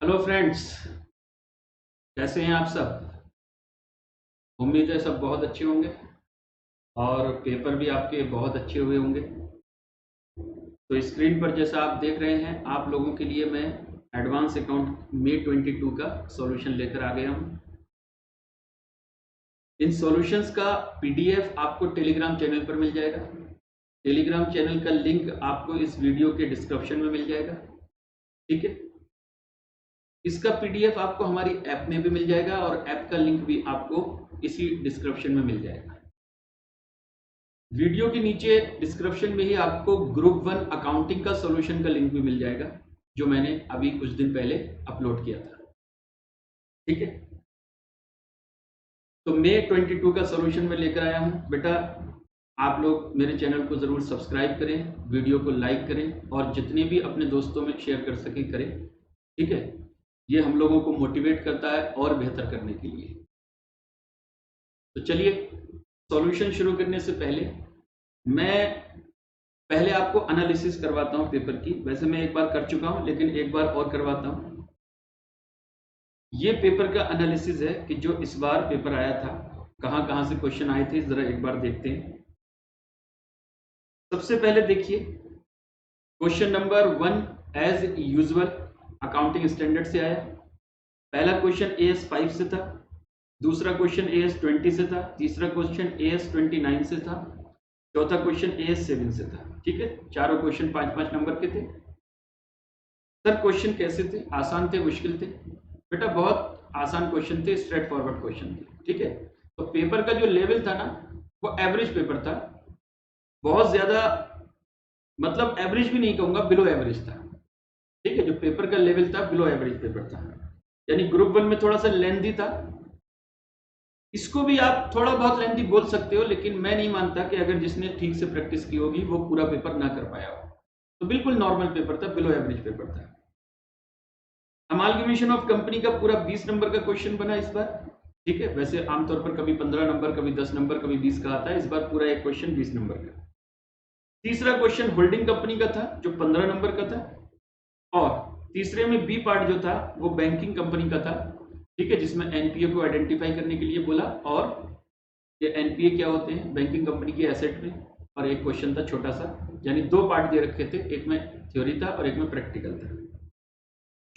Hello friends, कैसे हैं आप सब। उम्मीद है सब बहुत अच्छे होंगे और पेपर भी आपके बहुत अच्छे हुए होंगे। तो स्क्रीन पर जैसा आप देख रहे हैं, आप लोगों के लिए मैं एडवांस अकाउंट मे 22 का सॉल्यूशन लेकर आ गया हूं। इन सॉल्यूशंस का पीडीएफ आपको टेलीग्राम चैनल पर मिल जाएगा। टेलीग्राम चैनल का लिंक आपको इस वीडियो के डिस्क्रिप्शन में मिल जाएगा। ठीक है, इसका पीडीएफ आपको हमारी ऐप में भी मिल जाएगा और ऐप का लिंक भी आपको इसी डिस्क्रिप्शन में मिल जाएगा। वीडियो के नीचे डिस्क्रिप्शन में ही आपको ग्रुप 1 अकाउंटिंग का सॉल्यूशन का लिंक भी मिल जाएगा, जो मैंने अभी कुछ दिन पहले अपलोड किया था। ठीक है, तो मे 22 का सॉल्यूशन में लेकर आया हूं। बेटा, आप लोग मेरे चैनल को जरूर सब्सक्राइब करें, वीडियो को लाइक करें और जितने भी अपने दोस्तों में शेयर कर सके करें। ठीक है, ये हम लोगों को मोटिवेट करता है और बेहतर करने के लिए। तो चलिए, सॉल्यूशन शुरू करने से पहले मैं आपको एनालिसिस करवाता हूं पेपर की। वैसे मैं एक बार कर चुका हूं, लेकिन एक बार और करवाता हूं। ये पेपर का एनालिसिस है कि जो इस बार पेपर आया था, कहां कहां से क्वेश्चन आए थे, जरा एक बार देखते हैं। सबसे पहले देखिए, question number 1 as usual accounting standard से आया। पहला क्वेश्चन AS 5 से था, दूसरा क्वेश्चन AS 20 से था, तीसरा क्वेश्चन AS 29 से था, चौथा क्वेश्चन AS 7 से था। ठीक है, चारों क्वेश्चन 5-5 नंबर के थे। सर क्वेश्चन कैसे थे, आसान थे, मुश्किल थे? बेटा बहुत आसान क्वेश्चन थे, स्ट्रेट फॉरवर्ड क्वेश्चन थे। ठीक है, तो पेपर का जो लेवल था ना, वो एवरेज पेपर था। बहुत ज्यादा, मतलब एवरेज भी नहीं कहूंगा, बिलो एवरेज था। ठीक है, जो पेपर का लेवल था बिलो एवरेज पेपर था। यानी ग्रुप 1 में थोड़ा सा लेंथी था। इसको भी आप थोड़ा बहुत लेंथी बोल सकते हो, लेकिन मैं नहीं मानता कि अगर जिसने ठीक से प्रैक्टिस की होगी वो पूरा पेपर ना कर पाया हो। तो बिल्कुल नॉर्मल पेपर था, बिलो एवरेज पेपर था। अमालगमेशन ऑफ कंपनी का पूरा 20 नंबर का क्वेश्चन बना इस बार। ठीक है, वैसे आमतौर पर कभी 15 नंबर, कभी 10 नंबर, कभी 20 का आता है। इस बार पूरा एक क्वेश्चन 20 नंबर का। तीसरा क्वेश्चन होल्डिंग कंपनी का था, जो 15 नंबर का था। और तीसरे में बी पार्ट जो था वो बैंकिंग कंपनी का था। ठीक है, जिसमें एनपीए को आइडेंटिफाई करने के लिए बोला, और ये एनपीए क्या होते हैं बैंकिंग कंपनी के एसेट में। और एक क्वेश्चन था छोटा सा, यानी दो पार्ट दे रखे थे, एक में थ्योरी था और एक में प्रैक्टिकल था।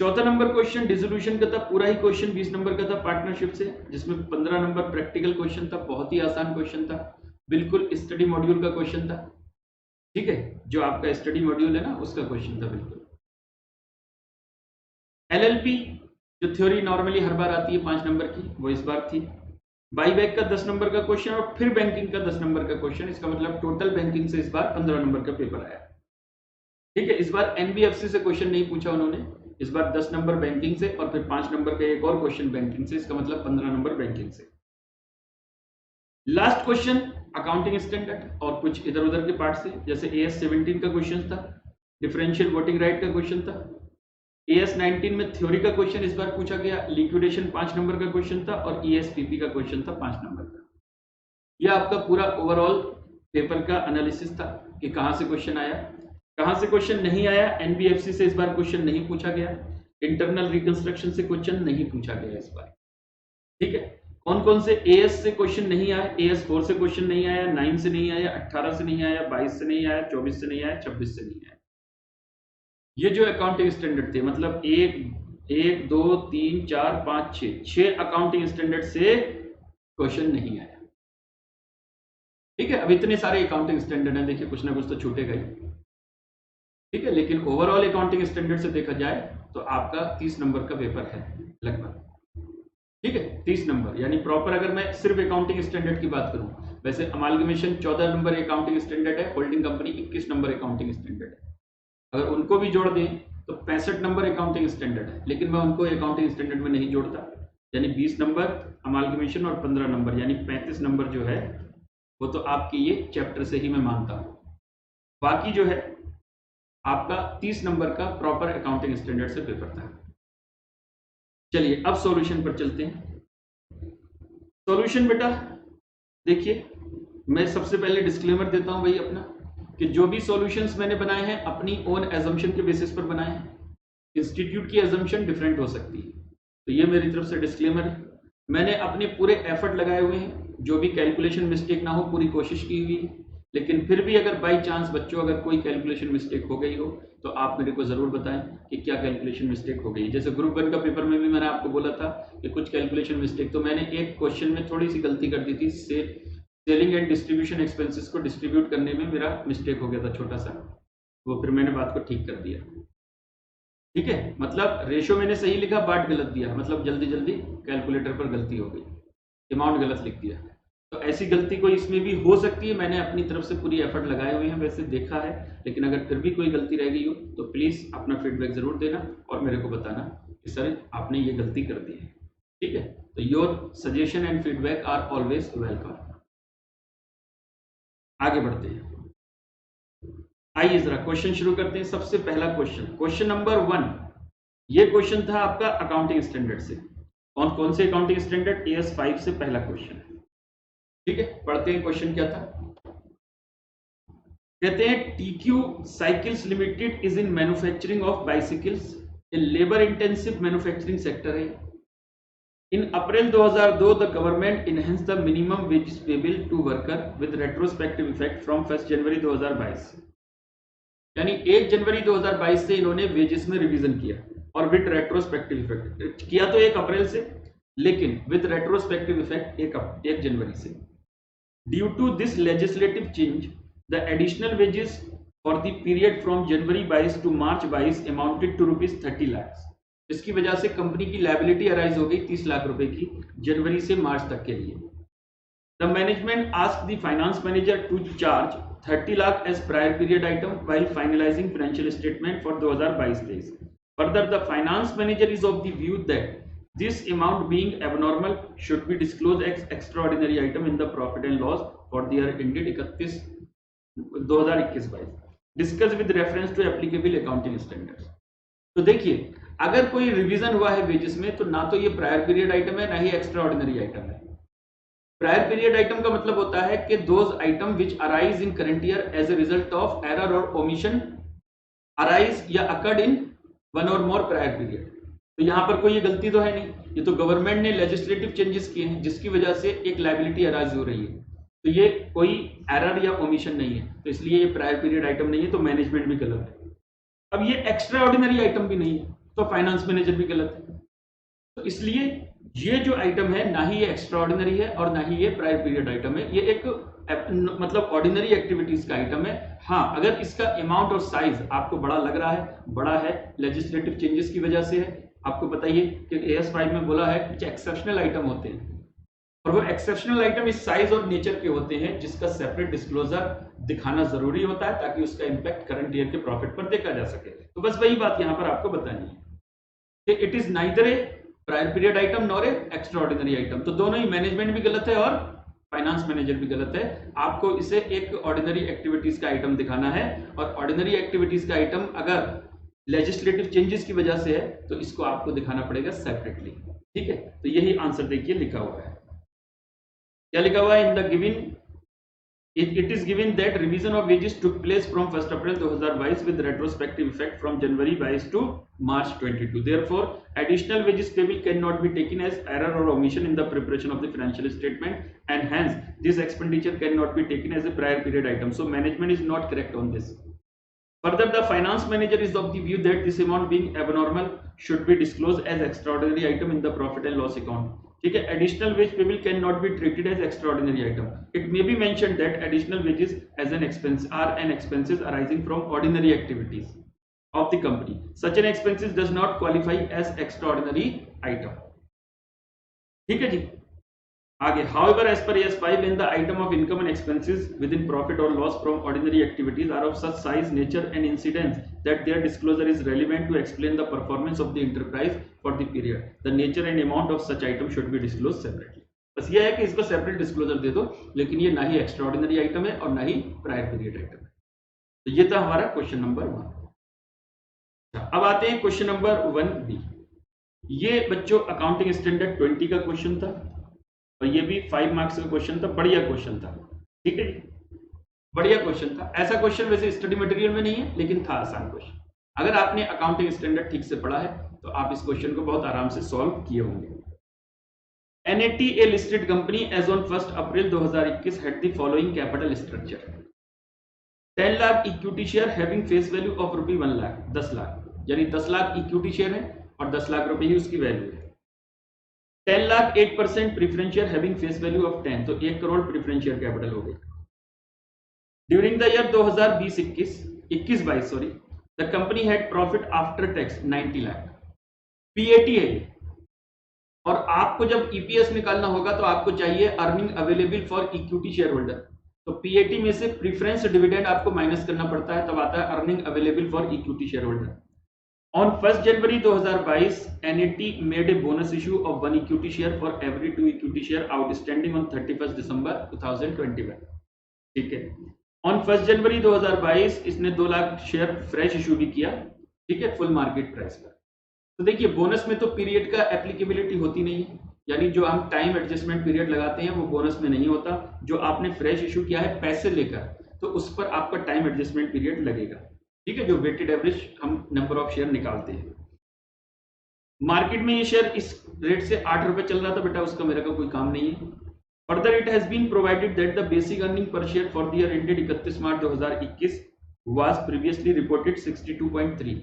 चौथा नंबर क्वेश्चन डिसोल्यूशन का था, पूरा ही क्वेश्चन 20 नंबर का था पार्टनरशिप से, जिसमें 15 नंबर प्रैक्टिकल क्वेश्चन था। बहुत ही आसान क्वेश्चन था, बिल्कुल स्टडी मॉड्यूल का क्वेश्चन था। ठीक है, जो आपका स्टडी मॉड्यूल है ना, उसका क्वेश्चन था बिल्कुल। एलएलपी, जो थ्योरी नॉर्मली हर बार आती है 5 नंबर की, वो इस बार थी। बाईबैक का 10 नंबर का क्वेश्चन और फिर बैंकिंग का 10 नंबर का क्वेश्चन। इसका मतलब टोटल बैंकिंग से इस बार 15 नंबर का पेपर आया। ठीक है, इस बार एनबीएफसी से क्वेश्चन नहीं पूछा उन्होंने। इस बार 10 नंबर बैंकिंग से और फिर 5 नंबर का एक और क्वेश्चन बैंकिंग से। इसका मतलब 15 नंबर बैंकिंग से। लास्ट क्वेश्चन अकाउंटिंग स्टैंडर्ड और कुछ इधर उधर के पार्ट से, जैसे AS 17 का क्वेश्चन था, डिफरेंशियल वोटिंग राइट का क्वेश्चन था। AS 19 में थ्योरी का क्वेश्चन इस बार पूछा गया, लिक्विडेशन 5 नंबर का क्वेश्चन था, और ESPP का क्वेश्चन था 5 नंबर का। यह आपका पूरा ओवरऑल पेपर का एनालिसिस था कि कहां से क्वेश्चन आया, कहां से क्वेश्चन नहीं आया। एनबीएफसी से इस बार क्वेश्चन नहीं पूछा गया, इंटरनल रिकंस्ट्रक्शन से क्वेश्चन नहीं पूछा गया इस बार। ठीक है, कौन कौन से AS से क्वेश्चन नहीं आया, AS 4 से क्वेश्चन नहीं आया, 9 से नहीं आया, 18 से नहीं आया, 22 से नहीं आया, 24 से नहीं आया, 26 से नहीं आया। ये जो अकाउंटिंग स्टैंडर्ड थे, मतलब 1 2 3 4 5 6 अकाउंटिंग स्टैंडर्ड से क्वेश्चन नहीं आया। ठीक है, अब इतने सारे अकाउंटिंग स्टैंडर्ड हैं, देखिए कुछ ना कुछ तो छूटेगा ही। ठीक है, लेकिन ओवरऑल अकाउंटिंग स्टैंडर्ड से देखा जाए तो आपका 30 नंबर का पेपर है लगभग। ठीक है, 30 नंबर, यानी प्रॉपर अगर मैं सिर्फ अकाउंटिंग स्टैंडर्ड की बात करूं, वैसे अमालगमेशन 14 नंबर अकाउंटिंग स्टैंडर्ड है, holding company 21 number accounting standard है। अगर उनको भी जोड़ दें तो 65 नंबर अकाउंटिंग स्टैंडर्ड है, लेकिन मैं उनको अकाउंटिंग स्टैंडर्ड में नहीं जोड़ता। यानी 20 नंबर अमालगमेशन और 15 नंबर, यानी 35 नंबर जो है वो तो आपके ये चैप्टर से ही मैं मानता हूं। बाकी जो है आपका 30 नंबर का प्रॉपर अकाउंटिंग स्टैंडर्ड से पेपर था। चलिए अब सॉल्यूशन पर चलते हैं। सॉल्यूशन बेटा देखिए, मैं सबसे पहले डिस्क्लेमर देता हूं भाई अपना, कि जो भी सॉल्यूशंस मैंने बनाए हैं अपनी ओन एजम्पशन के बेसिस पर बनाए हैं। इंस्टीट्यूट की एजम्पशन डिफरेंट हो सकती है। तो ये मेरी तरफ से डिस्क्लेमर है। मैंने अपने पूरे एफर्ट लगाए हुए हैं, जो भी कैलकुलेशन मिस्टेक ना हो पूरी कोशिश की हुई है, लेकिन फिर भी अगर बाई चांस बच्चों अगर कोई कैलकुलेशन मिस्टेक हो गई हो तो आप मेरे को ज़रूर बताएं कि क्या कैलकुलेशन मिस्टेक हो गई। जैसे ग्रुप 1 का पेपर में भी मैंने आपको बोला था कि कुछ कैलकुलेशन मिस्टेक, तो मैंने एक क्वेश्चन में थोड़ी सी गलती कर दी थी, सेलिंग एंड डिस्ट्रीब्यूशन एक्सपेंसेस को डिस्ट्रीब्यूट करने में मेरा मिस्टेक हो गया था छोटा सा, वो फिर मैंने बात को ठीक कर दिया। ठीक है, मतलब रेशो मैंने सही लिखा, पार्ट गलत दिया, मतलब जल्दी जल्दी कैलकुलेटर पर गलती हो गई, अमाउंट गलत लिख दिया। तो ऐसी गलती कोई इसमें भी हो सकती है, मैंने अपनी तरफ से पूरी एफर्ट लगाए हुए हैं, वैसे देखा है, लेकिन अगर फिर भी कोई गलती रह गई हो तो प्लीज़ अपना फीडबैक ज़रूर देना और मेरे को बताना कि सर आपने ये गलती कर दी है। ठीक है, तो your suggestion and feedback are always welcome. आगे बढ़ते हैं, आइए जरा क्वेश्चन शुरू करते हैं। सबसे पहला क्वेश्चन नंबर 1, ये क्वेश्चन था आपका अकाउंटिंग स्टैंडर्ड से। कौन से अकाउंटिंग स्टैंडर्ड? AS5 से पहला क्वेश्चन है। ठीक है, पढ़ते हैं क्वेश्चन क्या था। कहते हैं TQ cycles limited is in manufacturing of bicycles, a labour intensive manufacturing sector है। In April 2002 the government enhance the minimum wages payable to worker with retrospective effect from 1 January 2022। यानी 1 जनवरी 2022 से इन्होंने wages में revision किया और with retrospective effect किया तो 1 अप्रैल से, लेकिन विद रेट्रोस्पेक्टिव इफेक्ट 1 जनवरी से। Due to this legislative change the additional wages for the period from January 22 to March 22 amounted to ₹30 lakh. इसकी वजह से कंपनी की लायबिलिटी अराइज हो गई 30 लाख रुपए की जनवरी से मार्च तक के लिए। The management asked the finance manager to charge 30 lakh as prior period item while finalizing financial statement for 2022-23. Further, the finance manager is of the view that this amount being abnormal should be disclosed as extraordinary item in the profit and loss for the year ended 2021-22, discussed with reference to applicable accounting standards. तो देखिए, अगर कोई revision हुआ है wages में तो ना तो ये प्रायर पीरियड आइटम है ना ही एक्स्ट्रा ऑर्डिनरी आइटम है। प्रायर पीरियड आइटम का मतलब होता है कि those item which arise in current year as a result of error और ओमिशन अराइज या अकर्ड इन 1 और मोर प्रायर पीरियड। तो यहां पर कोई ये गलती तो है नहीं, ये तो गवर्नमेंट ने लेजिस्लेटिव चेंजेस किए हैं जिसकी वजह से एक लायबिलिटी अराइज हो रही है, तो ये कोई एरर या ओमिशन नहीं है, तो इसलिए ये प्रायर पीरियड आइटम नहीं है, तो मैनेजमेंट भी गलत है। अब ये एक्स्ट्रा ऑर्डिनरी आइटम भी नहीं है, तो फाइनेंस मैनेजर भी गलत है। तो इसलिए ये जो आइटम है ना ही ये एक्स्ट्रा ऑर्डिनरी है और ना ही ये प्रायर पीरियड आइटम है, ये एक मतलब ऑर्डिनरी एक्टिविटीज का आइटम है। हाँ, अगर इसका अमाउंट और साइज आपको बड़ा लग रहा है, बड़ा है, लेजिस्लेटिव चेंजेस की वजह से है। आपको बताइए कि AS5 में बोला है कुछ एक्सेप्शनल आइटम होते हैं और वो एक्सेप्शनल आइटम इस साइज और नेचर के होते हैं जिसका सेपरेट डिस्क्लोजर दिखाना जरूरी होता है ताकि उसका इंपैक्ट करंट ईयर के प्रॉफिट पर देखा जा सके। तो बस वही बात यहां पर आपको बतानी है कि it is neither A prior period item nor a extra ordinary item. तो दोनों ही, मैनेजमेंट भी गलत है और फाइनेंस मैनेजर भी गलत है। आपको इसे एक ऑर्डिनरी एक्टिविटीज का आइटम दिखाना है और ऑर्डिनरी एक्टिविटीज का आइटम अगर लेजिस्लेटिव चेंजेस की वजह से है तो इसको आपको दिखाना पड़ेगा सेपरेटली। ठीक है, तो यही आंसर देखिए लिखा हुआ है। क्या लिखा हुआ है? In the given it is given that revision of wages took place from 1st April 2022 with retrospective effect from January 22 to March 22. Therefore, additional wages payable cannot be taken as error or omission in the preparation of the financial statement, and hence this expenditure cannot be taken as a prior period item. So management is not correct on this. Further, the finance manager is of the view that this amount being abnormal should be disclosed as extraordinary item in the profit and loss account. ठीक है, additional wage payable cannot be treated as extraordinary item. It may be mentioned that additional wages as an expense are an expenses arising from ordinary activities of the company. Such an expenses does not qualify as extraordinary item. ठीक है जी, आगे, however, as per AS5, when the item of income and expenses within profit or loss from ordinary activities are of such size, nature and incidence that their disclosure is relevant to explain the performance of the enterprise for the period, the nature and amount of such item should be disclosed separately. बस ये है कि इसको separate disclosure दे दो, लेकिन ये ना ही एक्स्ट्रा ऑर्डिनरी आइटम है और ना ही प्रायर पीरियड आइटम है। तो ये था हमारा क्वेश्चन नंबर 1। अब आते हैं क्वेश्चन नंबर 1B। ये बच्चों अकाउंटिंग स्टैंडर्ड 20 का क्वेश्चन था और ये भी 5 मार्क्स का क्वेश्चन था। बढ़िया क्वेश्चन था, ठीक है, बढ़िया क्वेश्चन था। ऐसा क्वेश्चन वैसे स्टडी मटेरियल में नहीं है, लेकिन था आसान क्वेश्चन। अगर आपने अकाउंटिंग स्टैंडर्ड ठीक से पढ़ा है तो आप इस क्वेश्चन को बहुत आराम से सॉल्व किए होंगे। NAT, a listed company, as on 1st April 2021 had the following capital structure: 10 lakh equity share having face value of rupee 1 lakh, 10 lakh, यानी 10 लाख इक्विटी शेयर है और 10 लाख रुपए ही उसकी वैल्यू है। 10 lakh 8% preference share having face value of 10, तो 1 करोड़ प्रीफरेंस शेयर कैपिटल हो गई। During the year 2020-21 sorry, the company had profit after tax 90 lakh, PAT है ये। और आपको जब ईपीएस निकालना होगा तो आपको चाहिए earning available for equity share holder, तो पीएटी में से प्रीफरेंस डिविडेंड आपको माइनस करना पड़ता है, तब आता है earning available for equity share holder. On 1st January 2022, NAT made a bonus issue of 1 equity share for every 2 equity share outstanding on 31st December 2021। ठीक है, on 1st January 2022 इसने 2 लाख शेयर फ्रेश इशू भी किया, ठीक है, full market price पर। तो देखिए बोनस में तो पीरियड का एप्लीकेबिलिटी होती नहीं है, यानी जो हम टाइम एडजस्टमेंट पीरियड लगाते हैं वो बोनस में नहीं होता। जो आपने फ्रेश इशू किया है पैसे लेकर, तो उस पर आपका टाइम एडजस्टमेंट पीरियड लगेगा, ठीक है, जो वेटेड एवरेज हम नंबर ऑफ शेयर निकालते हैं। मार्केट में ये शेयर इस रेट से 8 रुपए चल रहा था बेटा, उसका मेरा का कोई काम नहीं है। Further it has been provided that the basic earning per share for the year ended 31 March 2021 was previously reported 62.3।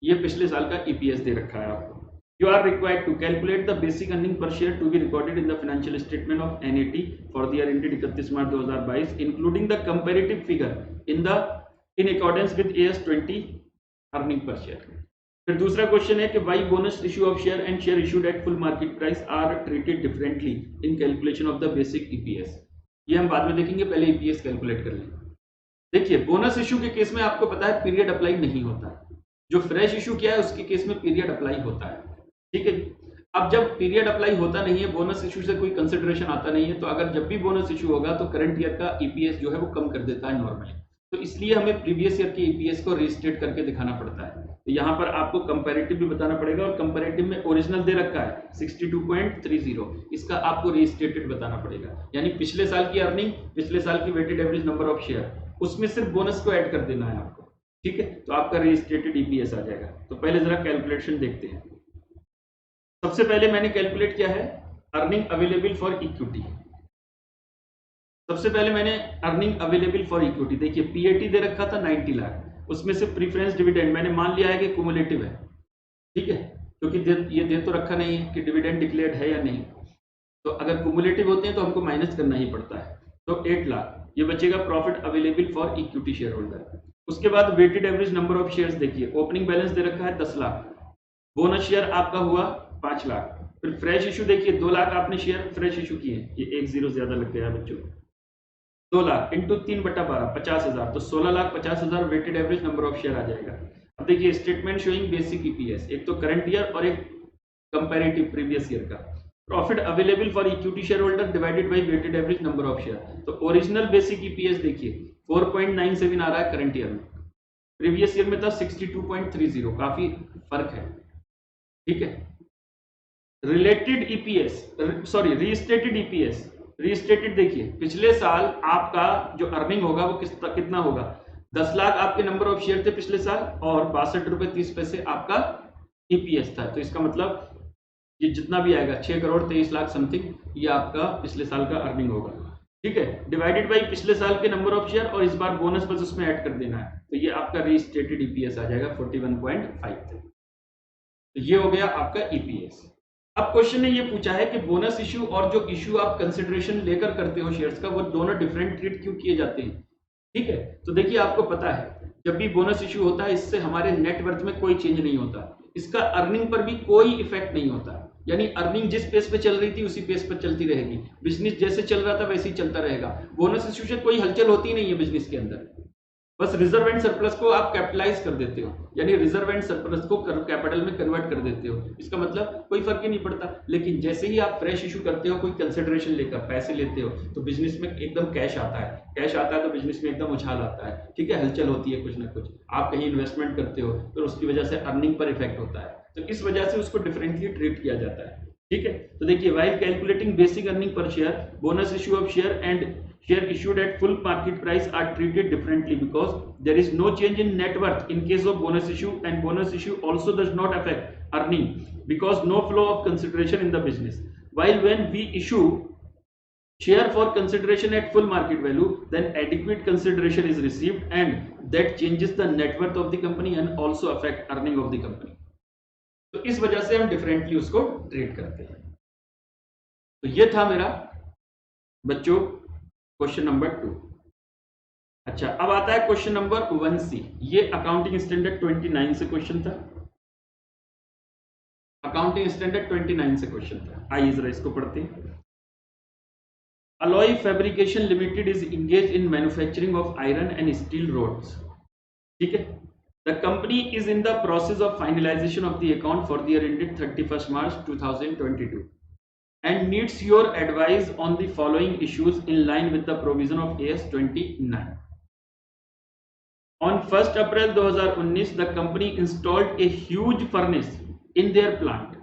ये पिछले साल का ईपीएस दे रखा है आपको। You are required to calculate the basic earning per share to be recorded in the financial statement of NAT for the year ended 31 March 2022, including the comparative figure in accordance with AS 20 earning per share। फिर दूसरा question है कि why bonus issue of share and share issued at full market price are treated differently in calculation of the basic EPS। ये हम बाद में देखेंगे, पहले EPS कैलकुलेट कर लें। देखिए बोनस इशू के केस में आपको पता है पीरियड अप्लाई नहीं होता, जो फ्रेश इशू किया है उसके केस में पीरियड अप्लाई होता है, ठीक है। अब जब पीरियड अप्लाई होता नहीं है, बोनस इशू से कोई कंसिडरेशन आता नहीं है, तो अगर जब भी बोनस इशू होगा तो करंट ईयर का ईपीएस जो है वो कम कर देता है नॉर्मली, तो इसलिए हमें प्रीवियस ईयर के ईपीएस को रीस्टेट करके दिखाना पड़ता है। तो यहाँ पर आपको कंपैरेटिव भी बताना पड़ेगा, और कंपैरेटिव में ओरिजिनल दे रखा है 62.30, इसका आपको रीस्टेटेड बताना पड़ेगा, यानी पिछले साल की अर्निंग, पिछले साल की weighted average number of share, उसमें सिर्फ बोनस को ऐड कर देना है आपको, ठीक है, तो आपका रीस्टेटेड ईपीएस आ जाएगा। तो पहले जरा कैलकुलेशन देखते हैं। सबसे पहले मैंने कैलकुलेट किया है अर्निंग अवेलेबल फॉर इक्विटी। सबसे पहले मैंने अर्निंग अवेलेबल फॉर इक्विटी, देखिए पीएटी दे रखा था 90 लाख, उसमें से प्रीफरेंस डिविडेंड मैंने मान लिया है कि कुमुलेटिव है, ठीक है, क्योंकि ये दे तो रखा नहीं है कि डिविडेंड डिक्लेयर्ड है या नहीं, तो अगर कुमुलेटिव होते हैं तो हमको माइनस करना ही पड़ता है, तो 8 लाख ये बचेगा profit available for equity shareholder. उसके बाद weighted average number of shares देखिए, ओपनिंग बैलेंस दे रखा है 10 लाख, बोनस शेयर आपका हुआ 5 लाख, फिर फ्रेश इशू देखिए 2 लाख आपने शेयर फ्रेश इशू किए, ये 1 0 ज्यादा लग गया बच्चों, 2 लाख इंटू 3/12 50,000, तो 16,50,000 weighted average number of share आ जाएगा। अब देखिए स्टेटमेंट शोइंग बेसिक ईपीएस, एक तो करंट ईयर और एक कंपैरेटिव प्रीवियस ईयर का। Profit available for equity shareholder divided by weighted average number of share, तो ओरिजिनल बेसिक ईपीएस देखिए 4.97 आ रहा है करंट ईयर में, प्रीवियस ईयर में था 62.30, काफी फर्क है, ठीक है। Related EPS sorry restated EPS, restated देखिए पिछले साल आपका जो अर्निंग होगा वो कितना होगा, 10 लाख आपके नंबर ऑफ शेयर थे पिछले साल और 62 रुपए 30 पैसे आपका ईपीएस था, तो इसका मतलब ये जितना भी आएगा 6 करोड़ 23 लाख समथिंग, ये आपका पिछले साल का अर्निंग होगा, ठीक है, डिवाइडेड बाई पिछले साल के नंबर ऑफ शेयर, और इस बार बोनस बस उसमें ऐड कर देना है, तो ये आपका रीस्टेटेड ईपीएस आ जाएगा 41.5। तो ये हो गया आपका ईपीएस। अब क्वेश्चन ने ये पूछा है कि बोनस इशू और जो इशू आप कंसिडरेशन लेकर करते हो शेयर्स का, वो दोनों डिफरेंट ट्रीट क्यों किए जाते हैं, ठीक है। तो देखिए आपको पता है जब भी बोनस इशू होता है इससे हमारे नेटवर्थ में कोई चेंज नहीं होता, इसका अर्निंग पर भी कोई इफेक्ट नहीं होता, यानी अर्निंग जिस पेस पे चल रही थी उसी पेस पर चलती रहेगी, बिजनेस जैसे चल रहा था वैसे ही चलता रहेगा। बोनस इशू से कोई हलचल होती नहीं है बिजनेस के अंदर, बस रिजर्व एंड सरप्लस को आप कैपिटलाइज कर देते हो, यानी रिजर्व एंड सरप्लस को कैपिटल में कन्वर्ट कर देते हो, इसका मतलब कोई फर्क ही नहीं पड़ता। लेकिन जैसे ही आप फ्रेश इशू करते हो, कोई कंसिडरेशन लेकर पैसे लेते हो, तो बिजनेस में एकदम कैश आता है, कैश आता है तो बिजनेस में एकदम उछाल आता है, ठीक है, हलचल होती है कुछ ना कुछ, आप कहीं इन्वेस्टमेंट करते हो तो उसकी वजह से अर्निंग पर इफेक्ट होता है, तो इस वजह से उसको डिफरेंटली ट्रीट किया जाता है, ठीक है। तो देखिए while calculating basic earning per share, bonus issue of share and share issued at full market price are treated differently because there is no change in net worth in case of bonus issue, and bonus issue also does not affect earning because no flow of consideration in the business. While when we issue share for consideration at full market value, then adequate consideration is received and that changes the net worth of the company and also affect earning of the company. तो इस वजह से हम differently उसको treat करते हैं. तो ये था मेरा बच्चों क्वेश्चन नंबर 2. अच्छा, अब आता है क्वेश्चन नंबर 1C. ये अकाउंटिंग स्टैंडर्ड 29 से क्वेश्चन था. अकाउंटिंग स्टैंडर्ड 29 से क्वेश्चन था. आइए जरा इसको पढ़ते हैं. Alloy Fabrication Limited is engaged in manufacturing of iron and steel rods. ठीक है. The company is in the process of finalization of the account for the year ended 31st March 2022 and needs your advice on the following issues in line with the provision of AS 29. On 1st April 2019, the company installed a huge furnace in their plant.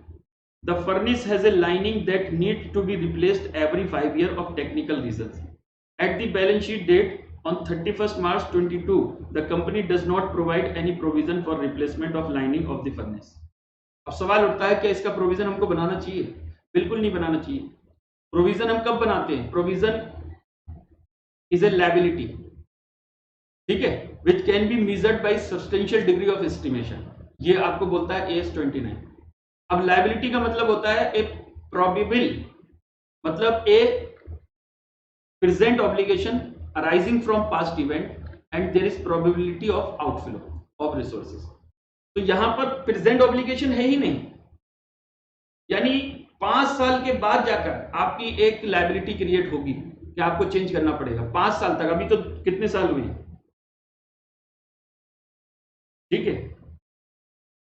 The furnace has a lining that needs to be replaced every 5 years of technical reasons. At the balance sheet date on 31st March 22, the company does not provide any provision for replacement of lining of the furnace. अब सवाल उठता है कि इसका provision हमको बनाना चाहिए? बिल्कुल नहीं बनाना चाहिए. प्रोविजन हम कब बनाते हैं? प्रोविजन इज ए लायबिलिटी, ठीक है, which can be measured by substantial degree of estimation. ये आपको बोलता है AS 29. अब लायबिलिटी का मतलब होता है ए प्रोबेबल, मतलब a present obligation arising from past event and there is probability of outflow of resources. तो यहां पर प्रेजेंट ऑब्लिगेशन है ही नहीं, यानी 5 साल के बाद जाकर आपकी एक लायबिलिटी क्रिएट होगी कि आपको चेंज करना पड़ेगा. 5 साल तक, अभी तो कितने साल हुए, ठीक है,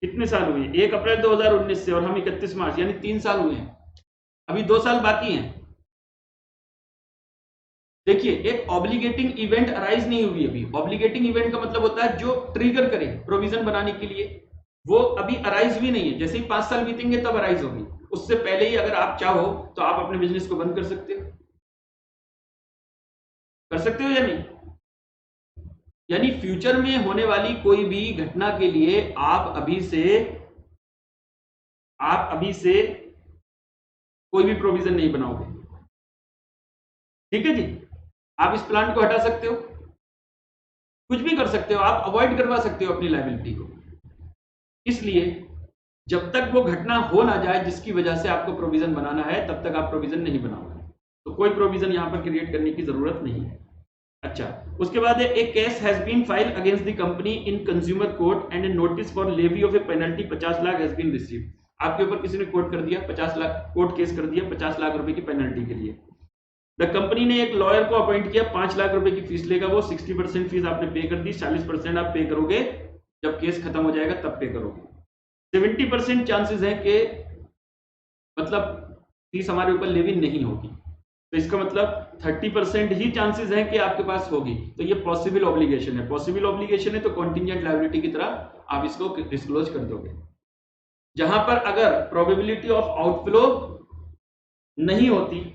कितने साल हुए? 1 अप्रैल 2019 से और हम 31 मार्च, यानी 3 साल हुए हैं. अभी 2 साल बाकी हैं. देखिए, एक ऑब्लिगेटिंग इवेंट अराइज नहीं हुई अभी. ऑब्लिगेटिंग इवेंट का मतलब होता है जो ट्रिगर करे प्रोविजन बनाने के लिए, वो अभी अराइज भी नहीं है. जैसे ही 5 साल बीतेंगे तब अराइज होगी. उससे पहले ही अगर आप चाहो तो आप अपने बिजनेस को बंद कर सकते हो. कर सकते हो या नहीं? यानी फ्यूचर में होने वाली कोई भी घटना के लिए आप अभी से कोई भी प्रोविजन नहीं बनाओगे. ठीक है जी. आप इस प्लांट को हटा सकते हो, कुछ भी कर सकते हो, आप अवॉइड करवा सकते हो अपनी लायबिलिटी को. इसलिए जब तक वो घटना हो ना जाए जिसकी वजह से आपको प्रोविजन बनाना है, तब तक आप प्रोविजन नहीं बनाओगे. तो कोई प्रोविजन यहां पर क्रिएट करने की जरूरत नहीं है. अच्छा, उसके बाद है a case has been filed against the company in consumer court and a notice for levy of a penalty 50 lakh has been received. आपके ऊपर किसी ने कोर्ट कर दिया 50 लाख, कोर्ट केस कर दिया 50 लाख रुपए की पेनल्टी के लिए. द कंपनी ने एक लॉयर को अपॉइंट किया, 5 लाख रुपए की फीस लेगा वो. 60% फीस आपने पे कर दी, 40% आप पे करोगे जब केस खत्म हो जाएगा तब पे करोगे. 70% चांसेस है कि मतलब फीस हमारे ऊपर लेवी नहीं होगी. तो इसका मतलब 30% ही चांसेस हैं कि आपके पास होगी. तो ये पॉसिबल ऑब्लिगेशन है. पॉसिबल ऑब्लिगेशन है तो कॉन्टिजेंट लायबिलिटी की तरह आप इसको डिस्क्लोज कर दोगे. जहां पर अगर प्रोबेबिलिटी ऑफ आउटफ्लो नहीं होती,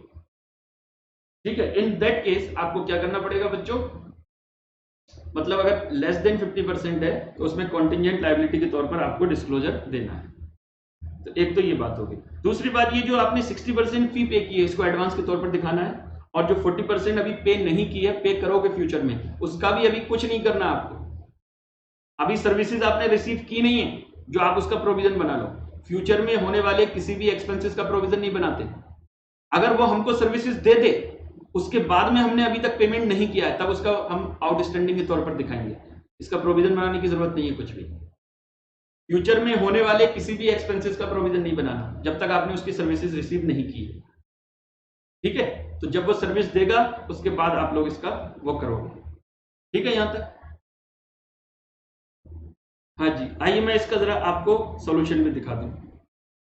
ठीक है, इन दैट केस आपको क्या करना पड़ेगा बच्चों? मतलब अगर लेस देन 50% है तो उसमें कॉन्टिजेंट लायबिलिटी के तौर पर आपको डिस्क्लोजर देना है. तो एक तो ये बात होगी. दूसरी बात, ये जो आपने 60% फी पे की है इसको एडवांस के तौर पर दिखाना है, और जो 40% अभी पे नहीं की है, पे करोगे फ्यूचर में, उसका भी अभी कुछ नहीं करना आपको. अभी सर्विसेज आपने रिसीव की नहीं है जो आप उसका प्रोविजन बना लो. फ्यूचर में होने वाले किसी भी एक्सपेंसेस का प्रोविजन नहीं बनाते. अगर वो हमको सर्विसेज दे दे, उसके बाद में हमने अभी तक पेमेंट नहीं किया है, तब उसका हम आउटस्टैंडिंग के तौर पर दिखाएंगे. इसका प्रोविजन बनाने की जरूरत नहीं है कुछ भी. फ्यूचर में होने वाले किसी भी एक्सपेंसेस का प्रोविजन नहीं बनाना जब तक आपने उसकी सर्विसेज रिसीव नहीं की है. ठीक है. तो जब वो सर्विस देगा उसके बाद आप लोग इसका वो करोगे. ठीक है यहां तक? हाँ जी. आइए मैं इसका जरा आपको सॉल्यूशन में दिखा दूं.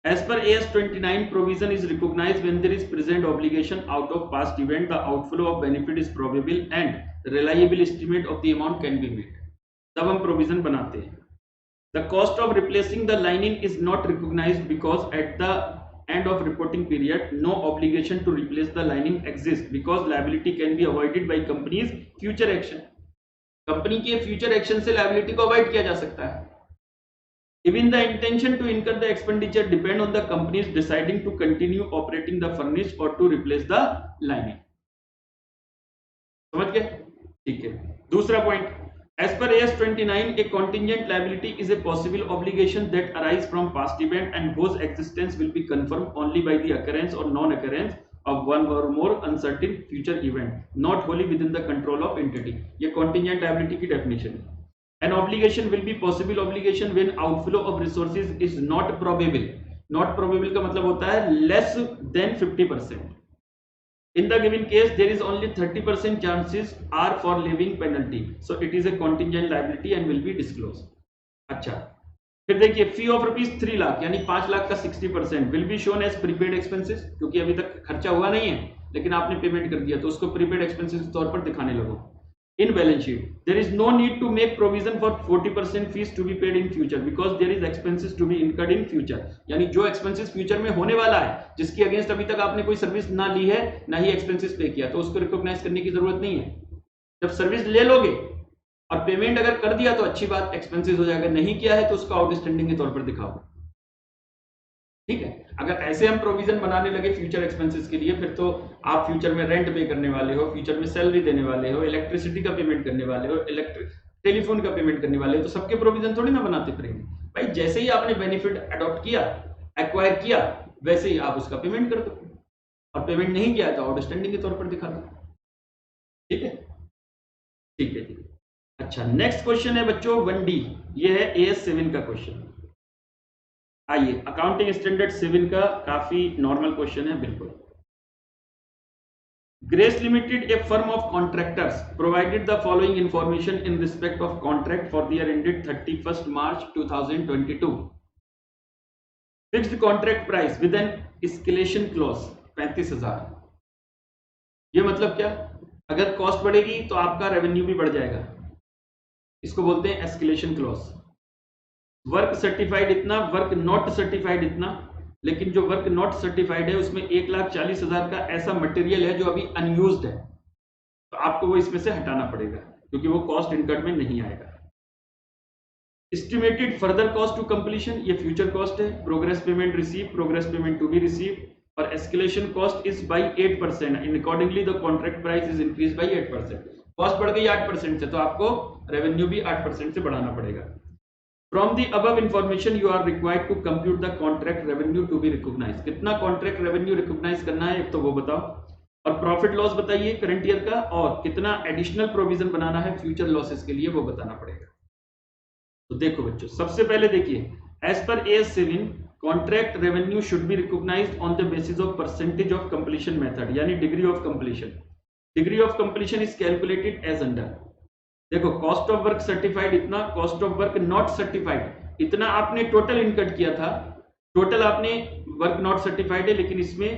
As per AS 29, provision is recognized when there is present obligation out of past event. The outflow of benefit is probable and reliable estimate of the amount can be made. तब हम provision बनाते हैं. The cost of replacing the lining is not recognized because at the end of reporting period, no obligation to replace the lining exists because liability can be avoided by company's future action. Company के future action से liability को avoid किया जा सकता है. Even the intention to incur the expenditure depend on the companies deciding to continue operating the furnace or to replace the lining. समझ गए? ठीक है. दूसरा point, as per AS 29, a contingent liability is a possible obligation that arise from past event and whose existence will be confirmed only by the occurrence or non-occurrence of one or more uncertain future event, not wholly within the control of entity. ये contingent liability की definition है. An obligation will be possible obligation when outflow of resources is not probable. Not probable का मतलब होता है less than 50%. In the given case, there is only 30% chances are for levying penalty. So it is a contingent liability and will be disclosed. अच्छा, फिर देखिए फी of rupees 3 lakh यानी 5 लाख का 60% will be shown as prepaid expenses, क्योंकि अभी तक खर्चा हुआ नहीं है लेकिन आपने पेमेंट कर दिया तो उसको प्रीपेड एक्सपेंसेस के तौर पर दिखाने लगो. In balance sheet, there is no need to make provision for 40% fees to be paid in future because there is expenses to be incurred in future. यानी जो expenses future में होने वाला है, जिसकी अगेंस्ट अभी तक आपने कोई सर्विस ना ली है ना ही expenses पे किया, तो उसको रिकॉग्नाइज करने की जरूरत नहीं है. जब सर्विस ले लोगे और पेमेंट अगर कर दिया तो अच्छी बात, एक्सपेंसेस हो जाएगा. नहीं किया है तो उसको आउटस्टैंडिंग के तौर पर दिखाओ. ठीक है. अगर ऐसे हम प्रोविजन बनाने लगे फ्यूचर एक्सपेंसेस के लिए, फिर तो आप फ्यूचर में रेंट पे करने वाले हो, फ्यूचर में सैलरी देने वाले हो, इलेक्ट्रिसिटी का पेमेंट करने वाले हो, टेलीफोन का पेमेंट करने वाले हो, तो सबके प्रोविजन थोड़ी ना बनाते फिरेंगे भाई. जैसे ही आपने बेनिफिट अडॉप्ट किया, एक्वायर किया, वैसे ही आप उसका पेमेंट कर दो, और पेमेंट नहीं किया तो आउटस्टैंडिंग के तौर पर दिखा दो. ठीक है, ठीक है, ठीक है. अच्छा, नेक्स्ट क्वेश्चन है बच्चों 1D. ये है AS 7 का क्वेश्चन. आइए, अकाउंटिंग स्टैंडर्ड 7 का काफी नॉर्मल क्वेश्चन है. बिल्कुल. Grace limited, a firm of contractors, provided the following information in respect of contract for the year ended 31 March 2022. Fixed contract price with an escalation clause 35,000. ये मतलब क्या? अगर cost बढ़ेगी तो आपका रेवेन्यू भी बढ़ जाएगा. इसको बोलते हैं एस्केलेशन क्लॉज. वर्क सर्टिफाइड इतना, वर्क नॉट सर्टिफाइड इतना. लेकिन जो वर्क नॉट सर्टिफाइड है उसमें 1,40,000 का ऐसा मटेरियल है जो अभी अनयूज्ड है, तो आपको वो इसमें से हटाना पड़ेगा क्योंकि वो कॉस्ट इनकम में नहीं आएगा. Estimated further cost to completion, ये फ्यूचर कॉस्ट है. Progress payment receive, progress payment to be receive. और escalation cost is by 8%. In accordingly the contract price is increase by 8%. Cost बढ़ गई 8% से, तो आपको रेवेन्यू भी 8% से बढ़ाना पड़ेगा. From the above information, you are required to compute the contract revenue to be recognized. कितना contract revenue recognize करना है एक तो वो बताओ, और प्रॉफिट लॉस बताइए करंट ईयर का, और कितना एडिशनल प्रोविजन बनाना है फ्यूचर लॉसेस के लिए वो बताना पड़ेगा. तो देखो बच्चों, सबसे पहले देखिए, एज पर AS 7 contract revenue should be recognised on the basis of percentage of completion method, यानी degree of completion. Degree of completion is calculated as under. देखो, कॉस्ट ऑफ वर्क सर्टिफाइड इतना, cost of work not certified इतना आपने total इनकट किया था. Total आपने work not certified है, लेकिन इसमें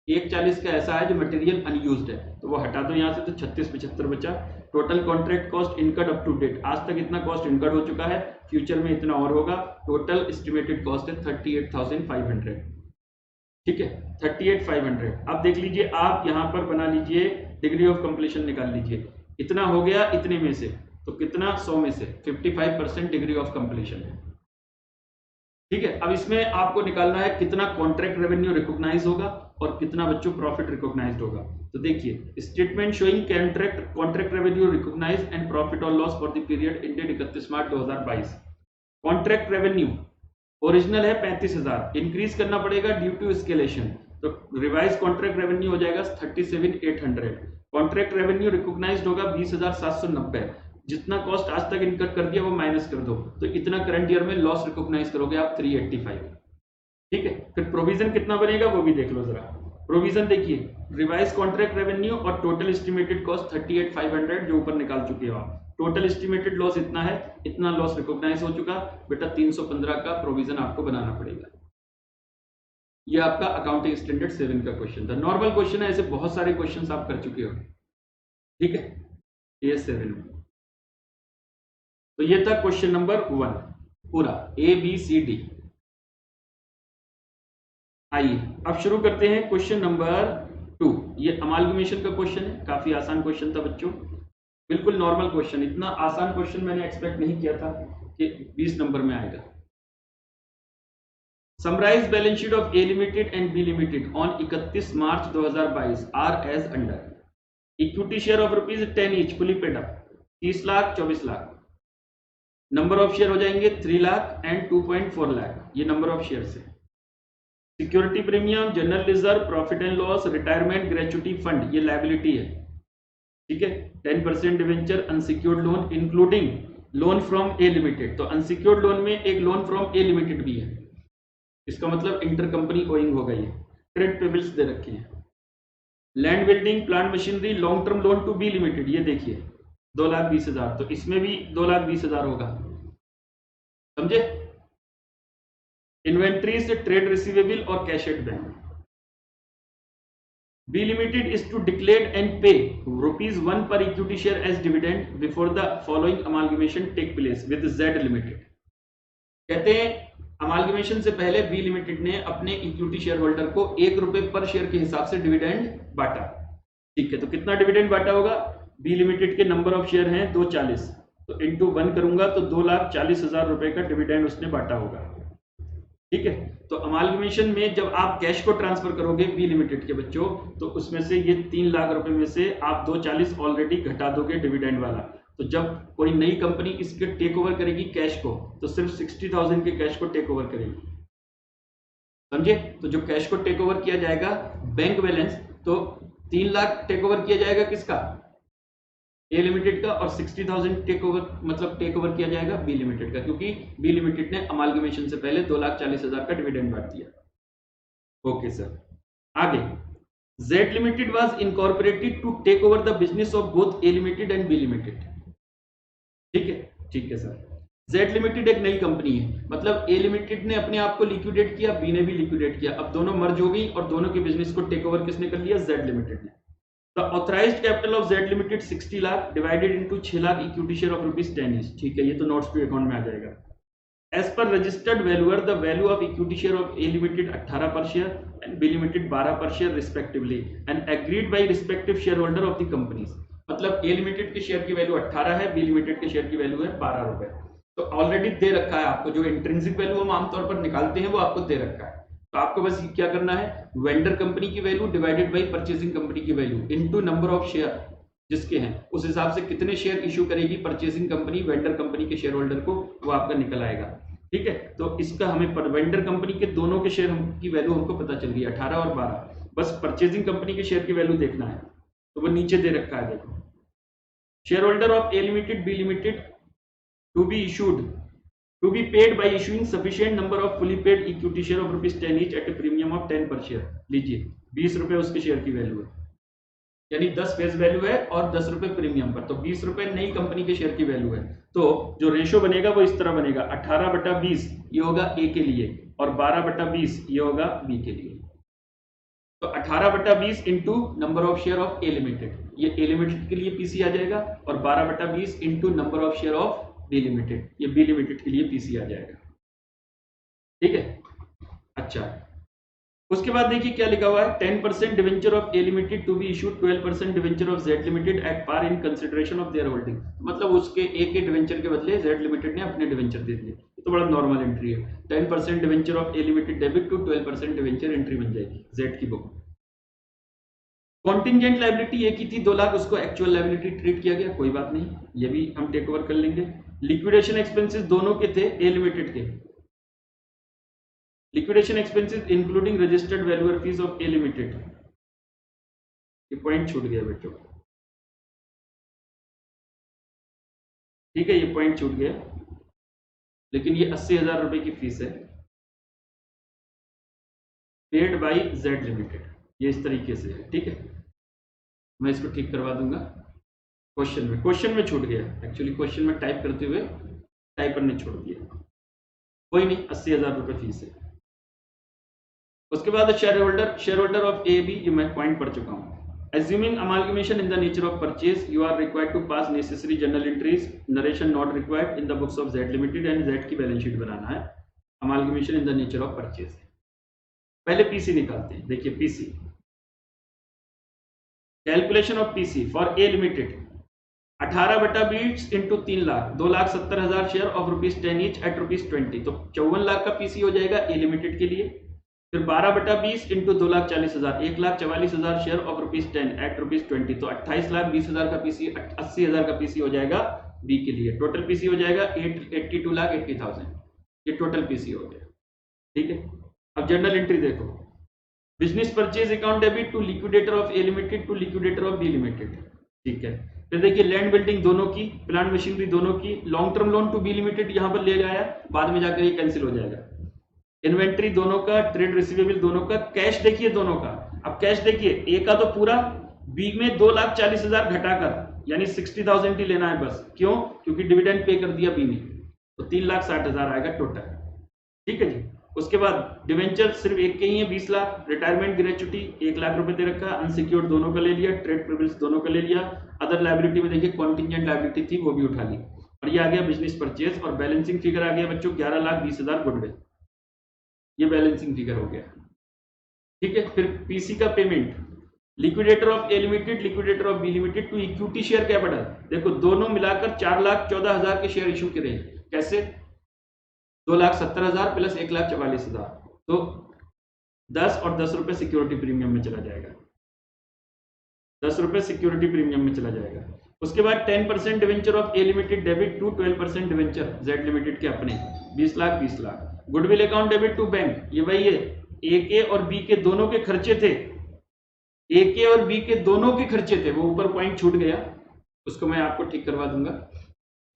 1,40 का ऐसा है जो मटेरियल अनयूज्ड है, तो वो हटा दो यहाँ से, तो 36,75 बचा. Total contract cost incurred up to date, आज तक इतना कॉस्ट इनकट हो चुका है, फ्यूचर में इतना और होगा. टोटल एस्टिमेटेड कॉस्ट है 38,500. ठीक है, 38,500. अब देख लीजिए, आप यहाँ पर बना लीजिए, डिग्री ऑफ कंप्लीशन निकाल लीजिए. इतना हो गया इतने में से, तो कितना 100 में से 55% डिग्री ऑफ कंप्लीशन है. ठीक है, अब इसमें आपको निकालना है कितना कॉन्ट्रैक्ट रेवेन्यू रिकॉग्नाइज होगा और कितना बच्चों प्रॉफिट रिकॉग्नाइज्ड होगा. तो देखिए, statement showing contract revenue recognised and profit और loss for the period ended 31 March 2022. Contract revenue original है 35,000, इंक्रीज करना पड़ेगा ड्यू टू एस्केलेशन, तो रिवाइज कॉन्ट्रैक्ट रेवेन्यू हो जाएगा 37,800. कॉन्ट्रैक्ट रेवेन्यू रिकॉग्नाइज्ड होगा 20,790. जितना कॉस्ट आज तक इनकट कर दिया वो माइनस कर दो, तो इतना करंट ईयर में लॉस रिकॉग्नाइज करोगे आप 385. ठीक है, फिर प्रोविजन कितना बनेगा वो भी देख लो जरा. प्रोविजन देखिए, रिवाइज कॉन्ट्रैक्ट रेवेन्यू और टोटल एस्टिमेटेड कॉस्ट 38,500 जो ऊपर निकाल चुके हो आप. टोटल एस्टिमेटेड लॉस इतना है, इतना लॉस रिकॉग्नाइज हो चुका बेटा. 315 का प्रोविजन आपको बनाना पड़ेगा. ये आपका अकाउंटिंग स्टैंडर्ड 7 का क्वेश्चन था. नॉर्मल क्वेश्चन है, ऐसे बहुत सारे क्वेश्चंस आप कर चुके हो. ठीक है, AS 7 में. तो ये था क्वेश्चन नंबर 1 पूरा ABCD. आइए अब शुरू करते हैं क्वेश्चन नंबर 2। ये अमालगमेशन का क्वेश्चन है, काफी आसान क्वेश्चन था बच्चों, बिल्कुल नॉर्मल क्वेश्चन। इतना आसान क्वेश्चन मैंने एक्सपेक्ट नहीं किया था कि 20 नंबर में आएगा। Summarise balance sheet of A limited and B limited on 31 March 2022 are as under. Equity share of ₹10 each fully paid up 30 lakh 24 lakh. Number of share हो जाएंगे 3 लाख एंड 2.4 लाख, ये नंबर ऑफ शेयर है। Security premium, general reserve, profit and loss, retirement gratuity fund, ये liability है, ठीक है। 10% debenture, unsecured loan including loan from A limited, तो unsecured loan में एक लोन फ्रॉम ए लिमिटेड भी है, इसका मतलब इंटर कंपनी ओइंग हो गई है। ट्रेड पेबल्स दे रखे हैं। Land building, plant machinery, long term loan to B limited, ये देखिए 2,20,000, तो इसमें भी 2,20,000 होगा, समझे। इन्वेंट्री से ट्रेड रिसीवेबल और cash at bank. B limited is to declare and pay ₹1 per equity share as dividend before the following amalgamation take place with Z limited. कहते हैं अमालगमेशन से पहले बी लिमिटेड ने अपने इक्विटी शेयर होल्डर को ₹1 पर share के हिसाब से डिविडेंड बांटा, ठीक है। तो कितना डिविडेंड बांटा होगा? बी लिमिटेड के नंबर ऑफ शेयर हैं 240, तो इंटू 1 करूंगा तो 2,40,000 रुपए का डिविडेंड उसने बांटा होगा, ठीक है। तो अमालगमेशन में जब आप कैश को ट्रांसफर करोगे बी लिमिटेड के बच्चों, तो उसमें से ये 3 लाख रुपए में से आप 240 ऑलरेडी घटा दोगे डिविडेंड वाला। तो जब कोई नई कंपनी इसके टेक ओवर करेगी कैश को, तो सिर्फ 60,000 के कैश को टेक ओवर करेगी, समझे। तो जो कैश को टेक ओवर किया जाएगा बैंक बैलेंस, तो 3 लाख टेक ओवर किया जाएगा किसका? ए लिमिटेड का, और 60,000 टेक ओवर किया जाएगा बी लिमिटेड का, क्योंकि बी लिमिटेड ने अमालगमेशन से पहले 2,40,000 का डिविडेंड बांट दिया। ओके सर, आगे Z limited was incorporated to take over the business of both A limited and B limited, ठीक है सर। जेड लिमिटेड एक नई कंपनी है, मतलब ए लिमिटेड ने अपने आप को लिक्विडेट किया, बी ने भी लिक्विडेट किया, अब दोनों मर्ज हो गई और दोनों के बिजनेस को टेक ओवर किसने कर लिया? जेड लिमिटेड ने। The authorized capital of Z Limited 60 lakh divided into 6 lakh equity share of ₹10 each, ठीक है, ये तो नोट्स टू अकाउंट में आ जाएगा। As per registered valuer, the value of equity share of A Limited 18 per share and B Limited 12 per share respectively, and agreed by respective shareholder of the companies। मतलब A Limited के share की value 18 है, B Limited के share की value है 12 रुपए। तो already दे रखा है आपको, जो इंट्रिंसिक वैल्यू हम आमतौर पर निकालते हैं वो आपको दे रखा है। तो आपको बस क्या करना है, वेंडर कंपनी की value divided by purchasing company की value into number of share जिसके हैं, उस हिसाब से कितने शेयर इश्यू करेगी परचेसिंग कंपनी वेंडर कंपनी के शेयर होल्डर को, वो आपका निकल आएगा, ठीक है। तो इसका हमें वेंडर कंपनी के दोनों के शेयर की वैल्यू हमको पता चल गई 18 और 12, बस परचेसिंग कंपनी के शेयर की वैल्यू देखना है, तो वो नीचे दे रखा है, देखो। Shareholder of A limited B limited to be issued to be paid by issuing sufficient number of fully paid equity share of ₹10 each at a premium of 10 per share। लीजिए 20 रुपए उसके शेयर की value है, यानी 10 face value है और 10 रुपए premium पर, तो 20 रुपए नई कंपनी के शेयर की वैल्यू है। तो जो रेशो बनेगा वो इस तरह बनेगा, 18/20 ये होगा ए के लिए और 12/20 ये होगा बी के लिए। तो 18/20 into number of share of A limited, ये ए लिमिटेड के लिए पीसी आ जाएगा, और 12/20 into number of share of B limited, ये बी लिमिटेड के लिए पीसी आ जाएगा, ठीक है। अच्छा, उसके बाद देखिए क्या लिखा हुआ है, 10% debenture of A limited to be issued 12% debenture of Z limited at par in consideration of their holding. मतलब उसके ए के डिवेंचर के बदले जेड लिमिटेड ने अपने डिवेंचर दे दिए, ये तो बड़ा नॉर्मल एंट्री है। 10% debenture of A limited debit to 12% debenture entry बन जाएगी जेड की बुक। कॉन्टिंजेंट लायबिलिटी एक ही थी 2 लाख, उसको एक्चुअल लायबिलिटी ट्रीट किया गया, कोई बात नहीं, ये भी हम टेक ओवर कर लेंगे। लिक्विडेशन एक्सपेंसेस दोनों के थे ए लिमिटेड के, liquidation expenses including registered valuer fees of A limited, ये पॉइंट छूट गया बेटो, ठीक है, ये पॉइंट छूट गया, लेकिन ये 80,000 रुपए की फीस है पेड बाय जेड लिमिटेड, ये इस तरीके से है, ठीक है। मैं इसको ठीक करवा दूंगा, क्वेश्चन में छूट गया, एक्चुअली क्वेश्चन में टाइप करते हुए टाइपर ने छोड़ दिया, कोई नहीं, 80,000 रुपए फीस है। उसके बाद shareholder of A B, ये मैं पॉइंट पढ़ चुका हूँ। Assuming amalgamation in the nature of purchase, you are required to pass necessary journal entries, narration not required in the books of Z Limited, and Z की balance sheet बनाना है। Amalgamation in the nature of purchase, पहले PC निकालते हैं। देखिए PC, calculation of PC for a limited 18/20 into 3 lakh, 2,70,000 share of ₹10 each eight ₹20, तो 54 लाख का PC हो जाएगा ए लिमिटेड के लिए। फिर 12/20 इंटू 2,40,000, 1,44,000 शेयर ऑफ ₹10 एट ₹20, तो 28,20,000 का पीसी, 80,000 का पीसी हो जाएगा बी के लिए। टोटल पीसी हो जाएगा 82,80,000, ये टोटल पीसी हो गया। ठीक है, अब जर्नल एंट्री देखो, business purchase account debit to liquidator of A limited to liquidator of B limited. ठीक है, फिर देखिए लैंड बिल्डिंग दोनों की, प्लांट मशीनरी दोनों की, long term loan to B limited यहां पर ले आया, बाद में जाकर ये कैंसिल हो जाएगा। इन्वेंट्री दोनों का, ट्रेड रिसीवेबल दोनों का, कैश देखिए दोनों का। अब कैश देखिए, ए का तो पूरा, बी में 2,40,000 घटाकर, यानी 60,000 ही लेना है बस। क्यों? क्योंकि डिविडेंड पे कर दिया बी में, तो 3,60,000 आएगा टोटल। ठीक है जी। उसके बाद डिवेंचर सिर्फ एक के ही है 20 लाख, रिटायरमेंट ग्रेचुटी 1 लाख रुपए दे रखा, अनसिक्योर्ड दोनों का ले लिया, ट्रेड प्रिविलेज दोनों का ले लिया। अदर लायबिलिटी में देखिए कॉन्टिजेंट लायबिलिटी थी, वो भी उठा ली, और ये आ गया बिजनेस परचेज। और बैलेंसिंग फिगर आ गया बच्चों 11,20,000 गुडविल, ये बैलेंसिंग फिगर हो गया। ठीक है, फिर पीसी का payment, liquidator of A limited, liquidator of B limited to equity share capital, देखो दोनों मिलाकर 4,14,000 के शेयर इशू करे। कैसे? 2,70,000 प्लस 1,44,000, तो 10 और 10 रुपए सिक्योरिटी प्रीमियम में चला जाएगा, 10 रुपए सिक्योरिटी प्रीमियम में चला जाएगा। उसके बाद 10% debenture of A limited debit to 12% debenture Z limited के अपने 20 lakh 20 lakh. Goodwill account debit to bank, ये वही है, ए के और बी के दोनों के खर्चे थे, ए के और बी के दोनों के खर्चे थे, वो ऊपर पॉइंट छूट गया, उसको मैं आपको ठीक करवा दूंगा।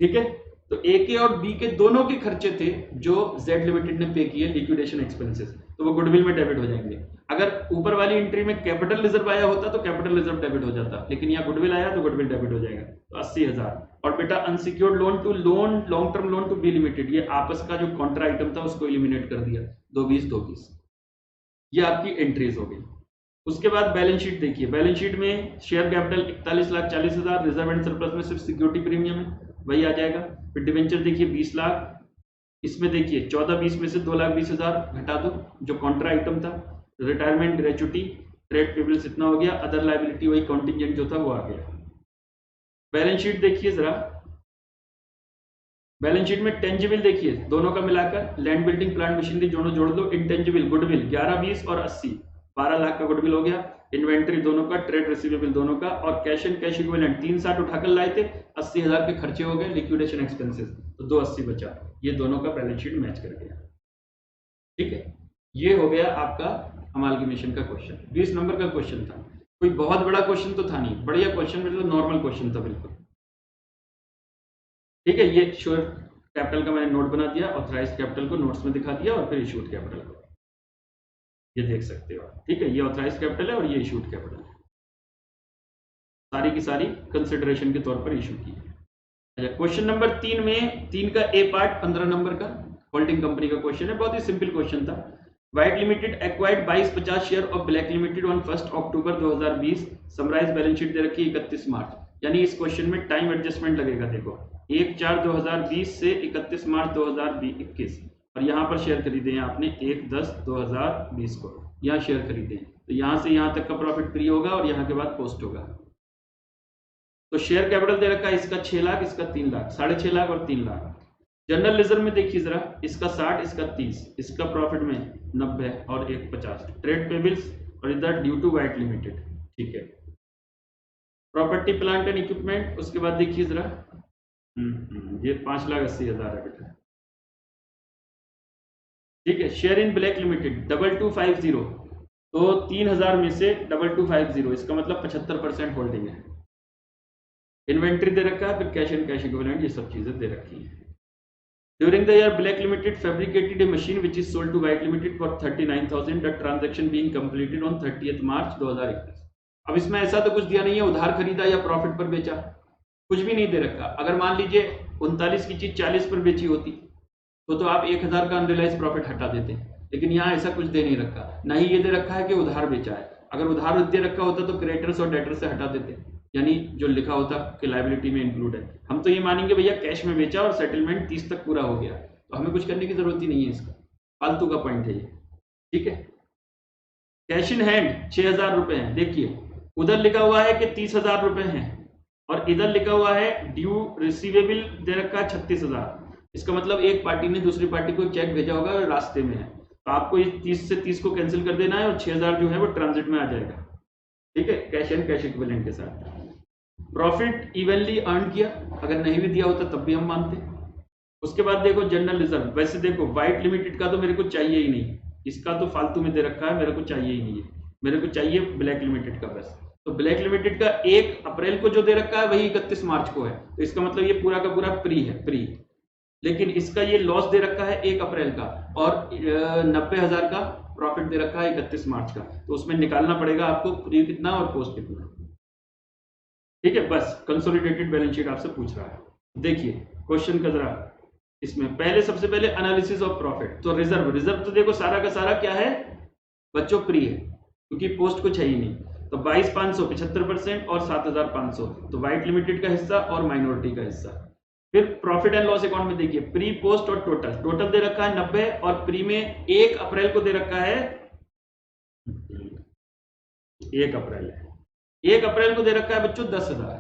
ठीक है, तो ए के और बी के दोनों के खर्चे थे जो जेड लिमिटेड ने पे किए, लिक्विडेशन एक्सपेंसेस, तो वो गुडविल में डेबिट हो जाएंगे। अगर ऊपर वाली एंट्री में कैपिटल रिजर्व आया होता तो कैपिटल रिजर्व डेबिट हो जाता, लेकिन यहाँ गुडविल आया तो गुडविल डेबिट हो जाएगा, तो 80,000। और बेटा unsecured loan to loan, long term loan to B limited, ये आपस का जो कॉन्ट्रा आइटम था उसको एलिमिनेट कर दिया, 220, ये आपकी एंट्रीज हो गई। उसके बाद बैलेंस शीट देखिए, बैलेंस शीट में share capital 41,40,000, reserve and surplus में सिर्फ सिक्योरिटी प्रीमियम है, वही आ जाएगा। फिर डिवेंचर देखिए 20 लाख, इसमें देखिए 14-20 में से 2,20,000 घटा दो जो कॉन्ट्रा आइटम था, रिटायरमेंट ग्रेचुटी, ट्रेड पेबल्स इतना हो गया, अदर लायबिलिटी वही कॉन्टिजेंट जो था वो आ गया। बैलेंस शीट देखिए जरा, बैलेंस शीट में टेंजिबल देखिए दोनों का मिलाकर, लैंड बिल्डिंग प्लांट मशीनरी दोनों जोड़ दो, इंटेंजिबल गुडविल 11-20 और 80, 12 लाख का गुडविल हो गया। इन्वेंट्री दोनों का, ट्रेड रिसीवेबल दोनों का, और कैश एंड कैश इक्विवेलेंट 360 उठाकर लाए थे, 80,000 के खर्चे हो गए, लिक्विडेशन एक्सपेंसेस, तो 280 बचा। ये दोनों का बैलेंस शीट मैच कर गया। ठीक है, ये हो गया आपका अमालगमेशन का क्वेश्चन, 20 नंबर का क्वेश्चन था। कोई बहुत बड़ा क्वेश्चन तो था नहीं, बढ़िया क्वेश्चन, मतलब नॉर्मल क्वेश्चन था बिल्कुल। ठीक है, ये श्योर कैपिटल का मैंने नोट बना दिया, ऑथराइज्ड कैपिटल को नोट्स में दिखा दिया, और फिर इशूड कैपिटल को ये देख सकते हो। ठीक है, ये ऑथराइज्ड कैपिटल है और ये इशूड कैपिटल है, सारी की सारी कंसिडरेशन के तौर पर इशू की है। अच्छा, क्वेश्चन नंबर 3 में 3 का ए पार्ट 15 नंबर का होल्डिंग कंपनी का क्वेश्चन है, बहुत ही सिंपल क्वेश्चन था। White Limited acquired 2250 share of Black Limited on 1 October 2020, summarise balance sheet दे रखी है 31 मार्च, यानी इस क्वेश्चन में टाइम एडजस्टमेंट लगेगा। देखो 1/4/2020 से 31 मार्च 2021, और यहाँ पर शेयर खरीदे हैं आपने 1/10/2020 को, यहाँ शेयर खरीदे हैं, तो यहाँ से यहाँ तक का प्रॉफिट फ्री होगा और यहाँ के बाद पोस्ट होगा। तो शेयर कैपिटल दे रखा है इसका 6 लाख, इसका 3 लाख, 6.5 लाख और 3 लाख। जनरल रिजर्व में देखिए जरा, इसका 60, इसका 30, इसका प्रॉफिट में 90 और 150। ट्रेड पेबल्स और इधर ड्यू टू व्हाइट लिमिटेड। ठीक है, प्रॉपर्टी प्लांट एंड इक्विपमेंट, उसके बाद देखिए जरा, ये 5,80,000 है बेटा। ठीक है, शेयर इन ब्लैक लिमिटेड 2250, तो 3,000 में से 2250, इसका मतलब 75% होल्डिंग है। इन्वेंट्री दे रखा है, फिर कैश एंड कैश इक्विवेलेंट, ये सब चीजें दे रखी है। During the year, Black Limited fabricated a machine which is sold to White Limited for 39,000. The transaction being completed on 30th March 2021. अब इसमें ऐसा तो कुछ दिया नहीं है, उधार खरीदा या प्रॉफिट पर बेचा, कुछ भी नहीं दे रखा। अगर मान लीजिए 39 की चीज 40 पर बेची होती तो आप 1,000 का अनरियलाइज प्रॉफिट हटा देते, लेकिन यहाँ ऐसा कुछ दे नहीं रखा, ना ही ये दे रखा है कि उधार बेचा है। अगर उधार दे रखा होता तो क्रेडिटर्स और डेटर्स से हटा देते, यानी जो लिखा होता कि लायबिलिटी में इंक्लूड है। हम तो ये मानेंगे भैया कैश में बेचा और सेटलमेंट 30 तक पूरा हो गया, तो हमें कुछ करने की जरूरत ही नहीं है, इसका फालतू का पॉइंट है ये। ठीक है, कैश इन हैंड 6,000 रुपए हैं। देखिए उधर लिखा हुआ है कि 30,000 रुपए हैं और इधर लिखा हुआ है ड्यू रिसीवेबल दे रखा है 36,000। इसका मतलब एक पार्टी ने दूसरी पार्टी को चेक भेजा होगा और रास्ते में है, तो आपको ये 30 से 30 को कैंसिल कर देना है और 6,000 जो है वो ट्रांजिट में आ जाएगा। ठीक है, कैश एंड कैश इक्विवेलेंट के साथ। प्रॉफिट इवनली अर्न किया, अगर नहीं भी दिया होता तब भी हम मानते। उसके बाद देखो जनरल रिजर्व, वैसे देखो व्हाइट लिमिटेड का तो मेरे को चाहिए ही नहीं, इसका तो फालतू में दे रखा है, मेरे को चाहिए ही नहीं है, मेरे को चाहिए ब्लैक लिमिटेड का बस। तो ब्लैक लिमिटेड का 1 अप्रैल को जो दे रखा है वही 31 मार्च को है, तो इसका मतलब ये पूरा का पूरा प्री है, प्री। लेकिन इसका ये लॉस दे रखा है 1 अप्रैल का और 90,000 का प्रॉफिट दे रखा है 31 मार्च का, तो उसमें निकालना पड़ेगा आपको प्री कितना और पोस्ट कितना। ठीक है, बस कंसोलिडेटेड बैलेंस शीट आपसे पूछ रहा है। देखिए क्वेश्चन का जरा, इसमें पहले सबसे पहले एनालिसिस ऑफ प्रॉफिट। तो रिजर्व तो देखो सारा का सारा क्या है बच्चों, प्री है, क्योंकि पोस्ट कुछ है ही नहीं। तो 22,500 75% और 7,500, तो व्हाइट लिमिटेड का हिस्सा और माइनॉरिटी का हिस्सा। फिर प्रॉफिट एंड लॉस अकाउंट में देखिए प्री पोस्ट और टोटल दे रखा है 90 और प्री में 1 अप्रैल को दे रखा है 1 अप्रैल है, 1 अप्रैल को दे रखा है बच्चों 10,000।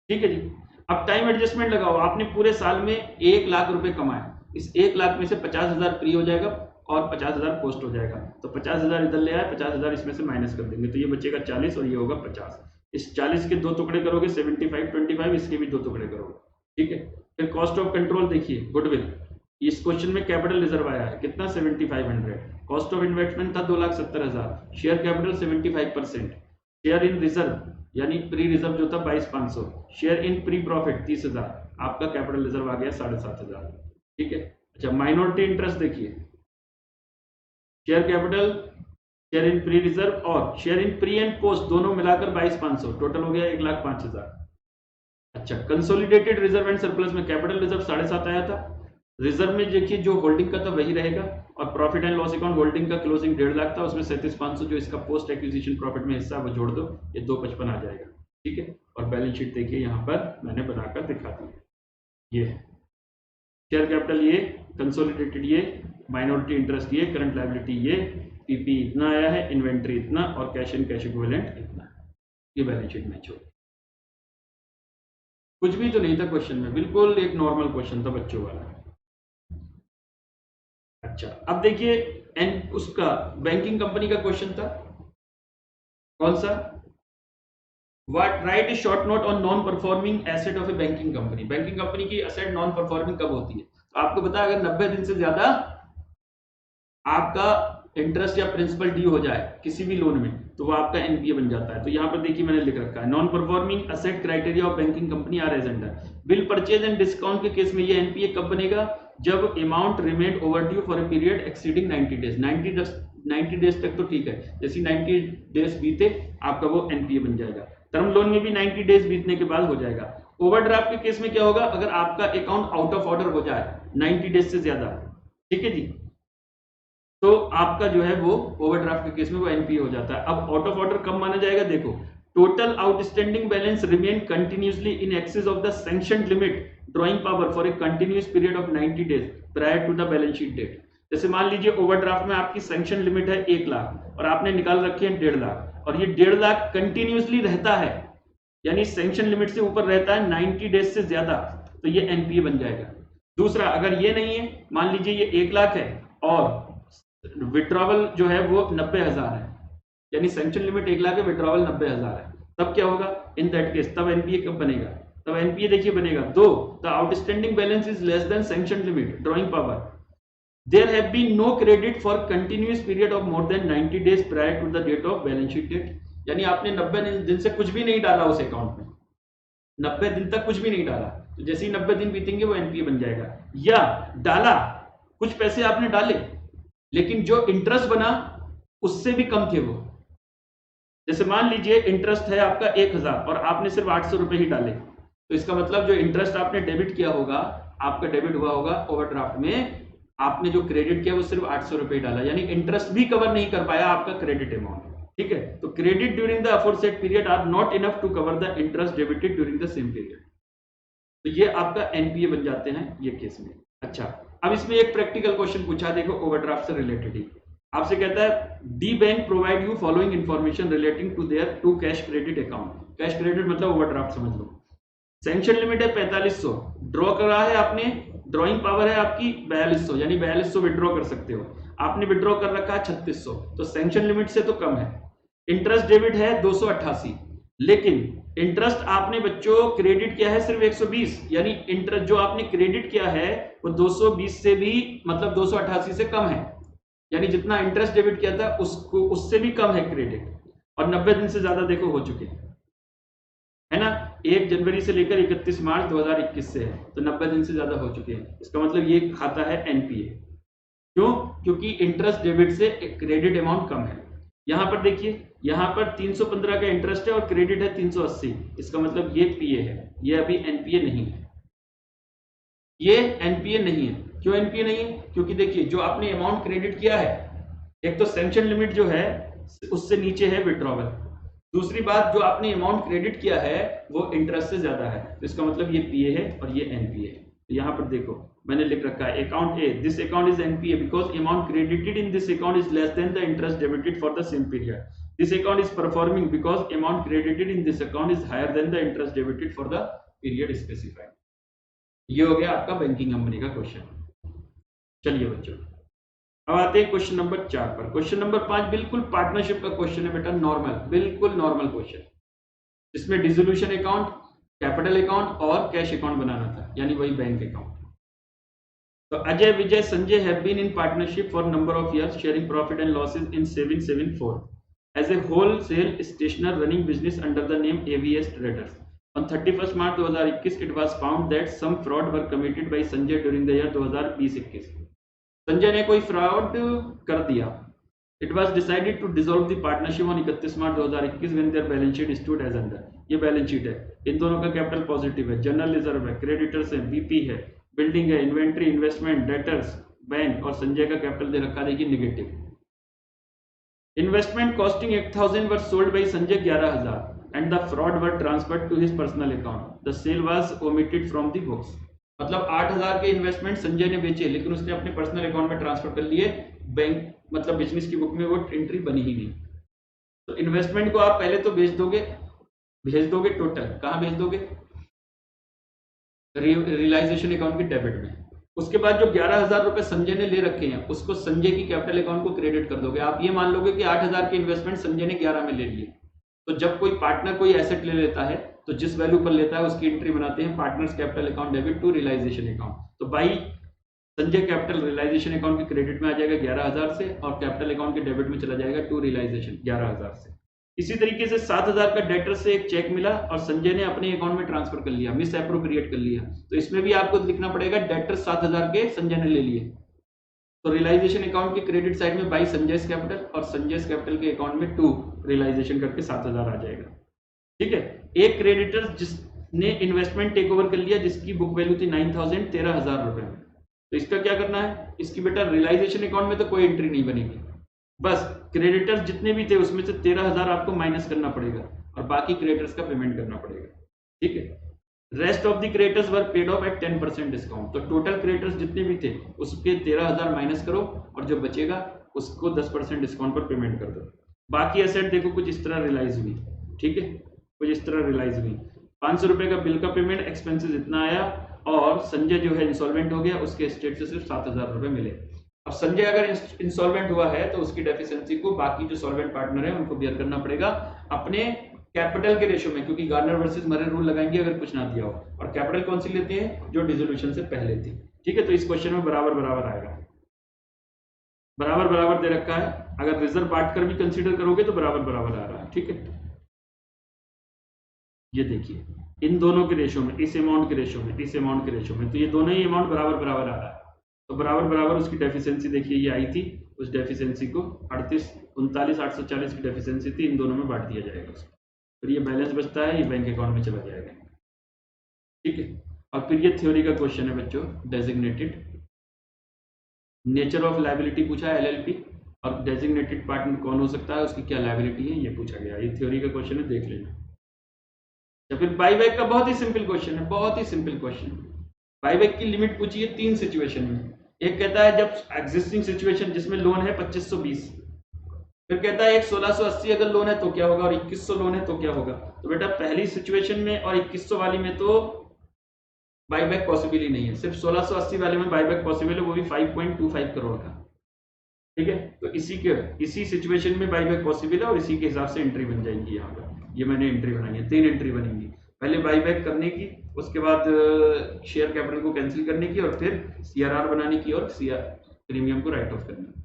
ठीक है जी, अब टाइम एडजस्टमेंट लगाओ, आपने पूरे साल में 1 लाख रुपए कमाए, इस 1 लाख में से 50,000 प्री हो जाएगा और 50,000 पोस्ट हो जाएगा, तो 50,000 इधर ले आए, 50,000 इसमें से माइनस कर देंगे, तो ये बचेगा 40 और ये होगा 50। इस 40 के 2 टुकड़े करोगे 75 25, इसके भी 2 टुकड़े करोगे। ठीक है, फिर कॉस्ट ऑफ कंट्रोल देखिए गुडविल, इस क्वेश्चन में कैपिटल रिजर्व आया है कितना 7500, कॉस्ट ऑफ इन्वेस्टमेंट था 2,70,000, share capital 75%, share in reserve यानी प्री रिजर्व जो था 22,500, शेयर इन प्री प्रॉफिट 30,000, आपका कैपिटल रिजर्व आ गया 7,500। ठीक है, अच्छा माइनॉरिटी इंटरेस्ट देखिए, share capital, share in pre reserve और share in pre and post दोनों मिलाकर 22,500, टोटल हो गया 1,05,000। अच्छा कंसोलिडेटेड रिजर्व एंड सरप्लस में कैपिटल रिजर्व 7.5 आया था, रिजर्व में देखिए जो होल्डिंग का था वही रहेगा, और profit and loss account holding का क्लोजिंग 1.5 लाख था, उसमें 37,500 जो इसका पोस्ट एक्विजिशन प्रॉफिट में हिस्सा वो जोड़ दो, ये 255 आ जाएगा। ठीक है, और बैलेंस शीट देखिए यहाँ पर मैंने बनाकर दिखा दी, ये शेयर कैपिटल ये, कंसोलिडेटेड ये, माइनॉरिटी इंटरेस्ट ये, करंट लायबिलिटी ये, पीपी इतना आया है, इन्वेंट्री इतना और कैश एंड कैश इक्विवेलेंट इतना, ये बैलेंस शीट मैच होगी। कुछ भी तो नहीं था क्वेश्चन में, बिल्कुल एक नॉर्मल क्वेश्चन था बच्चों वाला। अच्छा अब देखिए एंड उसका बैंकिंग कंपनी का क्वेश्चन था, कौन सा, what right A short note on non performing asset of A banking company. Banking company की एसेट नॉन परफॉर्मिंग कब होती है, तो आपको पता है अगर 90 दिन से ज्यादा आपका इंटरेस्ट या प्रिंसिपल ड्यू हो जाए किसी भी लोन में तो वो आपका एनपीए बन जाता है। तो यहाँ पर देखिए मैंने लिख रखा है non performing asset criteria of banking company are as under. Bill purchase and discount के केस में ये एनपीए कब बनेगा, जब amount remain overdue for a period exceeding 90 days. 90 days तक तो ठीक है, जैसे 90 डेज बीते आपका वो एनपीए बन जाएगा। टर्म लोन में भी 90 डेज बीतने के बाद हो जाएगा। ओवरड्राफ्ट के केस में क्या होगा, अगर आपका अकाउंट आउट ऑफ ऑर्डर हो जाए 90 डेज से ज्यादा, ठीक है जी, तो आपका जो है वो ओवरड्राफ्ट के केस में वो एनपीए हो जाता है। अब आउट ऑफ ऑर्डर कब माना जाएगा, देखो total outstanding balance remain continuously in excess of the sanctioned limit drawing power for a continuous period of 90 days prior to the balance sheet date. जैसे मान लीजिए ओवरड्राफ्ट में आपकी सैंक्शन लिमिट है 1 लाख और आपने निकाल रखी है 1.5 लाख, और ये 1.5 लाख कंटिन्यूअसली रहता है, यानी सैंक्शन लिमिट से ऊपर रहता है 90 डेज से ज्यादा, तो ये एनपीए बन जाएगा। दूसरा, अगर ये नहीं है, मान लीजिए ये 1 लाख है और विड्रॉवल जो है वो 90,000 है, यानी सैंक्शन लिमिट 1 लाख है, विड्रॉवल 90,000 है, तब क्या होगा इन दैट केस, तब एनपीए कब बनेगा, तब एनपीए देखिए बनेगा though the outstanding balance is less than sanction limit drawing power, there have been no credit for continuous period of more than 90 days prior to the date of balance sheet date. यानी आपने 90 दिन से कुछ भी नहीं डाला उस account में, 90 दिन तक कुछ भी नहीं डाला, तो जैसे ही 90 दिन बीतेंगे वो एनपीए बन जाएगा। या डाला, कुछ पैसे आपने डाले लेकिन जो इंटरेस्ट बना उससे भी कम थे वो, जैसे मान लीजिए इंटरेस्ट है आपका 1,000 और आपने सिर्फ 800 रुपए ही डाले, तो इसका मतलब जो इंटरेस्ट आपने डेबिट किया होगा, आपका डेबिट हुआ होगा ओवरड्राफ्ट में, आपने जो क्रेडिट किया वो सिर्फ 800 रुपए ही डाला, यानी इंटरेस्ट भी कवर नहीं कर पाया आपका क्रेडिट अमाउंट। ठीक है, तो credit during the aforesaid period are not enough to cover the interest debited during the same period, तो ये आपका एनपीए बन जाते हैं ये केस में। अच्छा अब इसमें एक प्रैक्टिकल क्वेश्चन पूछा, देखो ओवरड्राफ्ट से रिलेटेड ही, आपसे कहता है the bank provide you following information relating to their two cash credit account. Cash credit मतलब ओवरड्राफ्ट समझ लो। सैंक्शन लिमिट है 4500, ड्रॉ करा है आपने, ड्रॉइंग पावर है आपकी 4200, यानी 4200 विड्रॉ कर सकते हो। आपने विड्रॉ कर रखा है 3600, तो सैंक्शन लिमिट से तो कम है। इंटरेस्ट डेबिट है 288, लेकिन इंटरेस्ट आपने बच्चों क्रेडिट किया है सिर्फ 120, यानी इंटरेस्ट जो आपने क्रेडिट किया है वो 220 से भी मतलब 288 से कम है, यानी जितना इंटरेस्ट डेबिट किया था उसको उससे भी कम है क्रेडिट, और 90 दिन से ज्यादा देखो हो चुके हैं, है ना। 1 जनवरी से लेकर 31 मार्च 2021 से है, तो 90 दिन से ज्यादा हो चुके हैं। इसका मतलब ये खाता है एनपीए। क्यों? क्योंकि इंटरेस्ट डेबिट से क्रेडिट अमाउंट कम है। यहां पर देखिए, यहां पर 315 का इंटरेस्ट है और क्रेडिट है 380, इसका मतलब ये पीए है, ये अभी एनपीए नहीं है, ये एनपीए नहीं है। क्यों एनपीए नहीं है? क्योंकि देखिए जो आपने अमाउंट क्रेडिट किया है, एक तो सैंक्शन लिमिट जो है उससे नीचे है विड्रॉवल, दूसरी बात जो आपने अमाउंट क्रेडिट किया है वो इंटरेस्ट से ज्यादा है, तो इसका मतलब ये पीए है और ये एनपीए है। तो यहाँ पर देखो मैंने लिख रखा है account A, this account is NPA because amount credited in this account is less than the interest debited for the same period. This account is performing because amount credited in this account is higher than the interest debited for the period specified. ये हो गया आपका banking company का question. चलिए बच्चों अब आते हैं क्वेश्चन नंबर 4 पर। क्वेश्चन नंबर 5 बिल्कुल पार्टनरशिप का क्वेश्चन है बेटा, नॉर्मल, बिल्कुल नॉर्मल क्वेश्चन। इसमें डिसोल्यूशन अकाउंट, कैपिटल अकाउंट और कैश अकाउंट बनाना था, यानी वही बैंक अकाउंट। तो Ajay, Vijay, Sanjay have been in partnership for number of years sharing profit and losses in 774 as a wholesale stationer running business under the name AVS traders. On 31st March 2021, it was found that some fraud were committed by Sanjay during the year 2020-21। Sanjay ने कोई fraud कर दिया। It was decided to dissolve the partnership on 31 March 2021 when their balance sheet stood as under। ये balance sheet है, इन दोनों का capital positive है, general reserve है, क्रेडिटर्स है, बीपी है, बिल्डिंग है, इन्वेंट्री, इन्वेस्टमेंट, डेटर्स, बैंक, और संजय का कैपिटल दे रखा देखिए negative. Investment costing 8000 were sold by Sanjay 11000 and the fraud were transferred to his personal account. The sale was omitted from the books। मतलब 8000 के इन्वेस्टमेंट संजय ने बेचे, लेकिन उसने अपने पर्सनल अकाउंट में ट्रांसफर कर लिए, बैंक मतलब बिजनेस की बुक में वो एंट्री बनी ही नहीं। तो इन्वेस्टमेंट को आप पहले तो भेज दोगे टोटल, कहाँ भेज दोगे? रियलाइजेशन अकाउंट के डेबिट में। उसके बाद जो 11000 रुपए संजय ने ले रखे हैं उसको संजय की कैपिटल अकाउंट को क्रेडिट कर दोगे। आप ये मान लोगे कि 8000 के इन्वेस्टमेंट संजय ने 11 में ले लिए। तो जब कोई पार्टनर कोई एसेट ले लेता है तो जिस वैल्यू पर लेता है उसकी एंट्री बनाते हैं partners capital account debit to realisation account. तो by Sanjay capital realisation account के क्रेडिट में आ जाएगा 11000 से, और कैपिटल अकाउंट के डेबिट में चला जाएगा टू रियलाइजेशन 11000 से। इसी तरीके से 7000 का डेटर से एक चेक मिला और संजय ने अपने अकाउंट में ट्रांसफर कर लिया, मिस एप्रोप्रिएट कर लिया, तो इसमें भी आपको लिखना पड़ेगा डेटर 7000 के संजय ने ले लिए। तो रियलाइजेशन अकाउंट के क्रेडिट साइड में बाई संजय कैपिटल और संजय कैपिटल के अकाउंट में टू रियलाइजेशन करके 7000 आ जाएगा। ठीक है। एक क्रेडिटर जिसने इन्वेस्टमेंट टेक ओवर कर लिया जिसकी बुक वैल्यू थी 9000 13000 रुपए में, तो इसका क्या करना है? इसकी बेटा रियलाइजेशन अकाउंट में तो कोई एंट्री नहीं बनेगी, बस क्रेडिटर्स जितने भी थे उसमें से 13000 आपको माइनस करना पड़ेगा और बाकी क्रेडिटर्स का पेमेंट करना पड़ेगा। ठीक है। Rest of the creditors were paid off at 10% discount. तो टोटल क्रेडिटर्स जितने भी थे उसके 13000 माइनस करो और जो बचेगा उसको 10% डिस्काउंट पर पेमेंट कर दो। बाकी एसेट देखो कुछ इस तरह रियलाइज हुई। ठीक है, कुछ इस तरह रियलाइज हुई। 500 रुपए का बिल का पेमेंट एक्सपेंसेस इतना आया और संजय जो है इंसॉल्वेंट हो गया, उसके एस्टेट से सिर्फ 7000 रुपए मिले। अब संजय अगर इंसॉल्वेंट हुआ है तो उसकी डेफिशिएंसी को बाकी जो सॉल्वेंट पार्टनर है उनको बियर करना पड़ेगा अपने कैपिटल के रेशियो में, क्योंकि गार्नर वर्सेस मरे रूल लगाएंगे अगर कुछ ना दिया हो। और कैपिटल कौन सी लेते हैं? जो डिसोल्यूशन से पहले थी। ठीक है, तो इस क्वेश्चन में बराबर बराबर आएगा, बराबर बराबर दे रखा है। अगर रिजर्व पार्ट कर भी कंसीडर करोगे तो बराबर बराबर आ रहा है। ठीक है, ये देखिए इन दोनों के रेशियो में, इस अमाउंट के रेशियो में, इस अमाउंट के रेशियो में, तो ये दोनों ही अमाउंट बराबर बराबर आ रहा है। तो बराबर बराबर उसकी डेफिशिएंसी देखिए ये आई थी, उस डेफिशिएंसी को 39,840 की डेफिशिएंसी थी, इन दोनों में बांट दिया जाएगा उसको। फिर ये बैलेंस बचता है, ये बैंक अकाउंट में चला जाएगा। ठीक है, और फिर ये थ्योरी का क्वेश्चन है बच्चों, डेजिग्नेटेड नेचर ऑफ लायबिलिटी पूछा है एलएलपी, और डेजिग्नेटेड पार्टनर कौन हो सकता है, उसकी क्या लायबिलिटी है ये पूछा गया। ये थ्योरी का क्वेश्चन है, देख लेना। या फिर बाईबैक का बहुत ही सिंपल क्वेश्चन है, बहुत ही सिंपल क्वेश्चन। बाईबैक की लिमिट पूछी है 3 सिचुएशन में। एक कहता है जब एग्जिस्टिंग सिचुएशन जिसमें लोन है 2520, फिर कहता है एक 1680 अगर लोन है तो क्या होगा और 2100 लोन है तो क्या होगा। तो बेटा पहली सिचुएशन में और 2100 वाली में तो बाईबैक पॉसिबल ही नहीं है, सिर्फ 1680 वाले में बाईबैक पॉसिबल है, वो भी 5.25 करोड़ का। ठीक है, तो इसी सिचुएशन में बाईबैक पॉसिबल है और इसी के हिसाब से एंट्री बन जाएगी। यहाँ पर ये मैंने एंट्री बनाई है, 3 एंट्री बनेंगी, पहले बाईबैक करने की, उसके बाद शेयर कैपिटल को कैंसिल करने की और फिर सीआरआर बनाने की और सीआर प्रीमियम को राइट ऑफ करने की,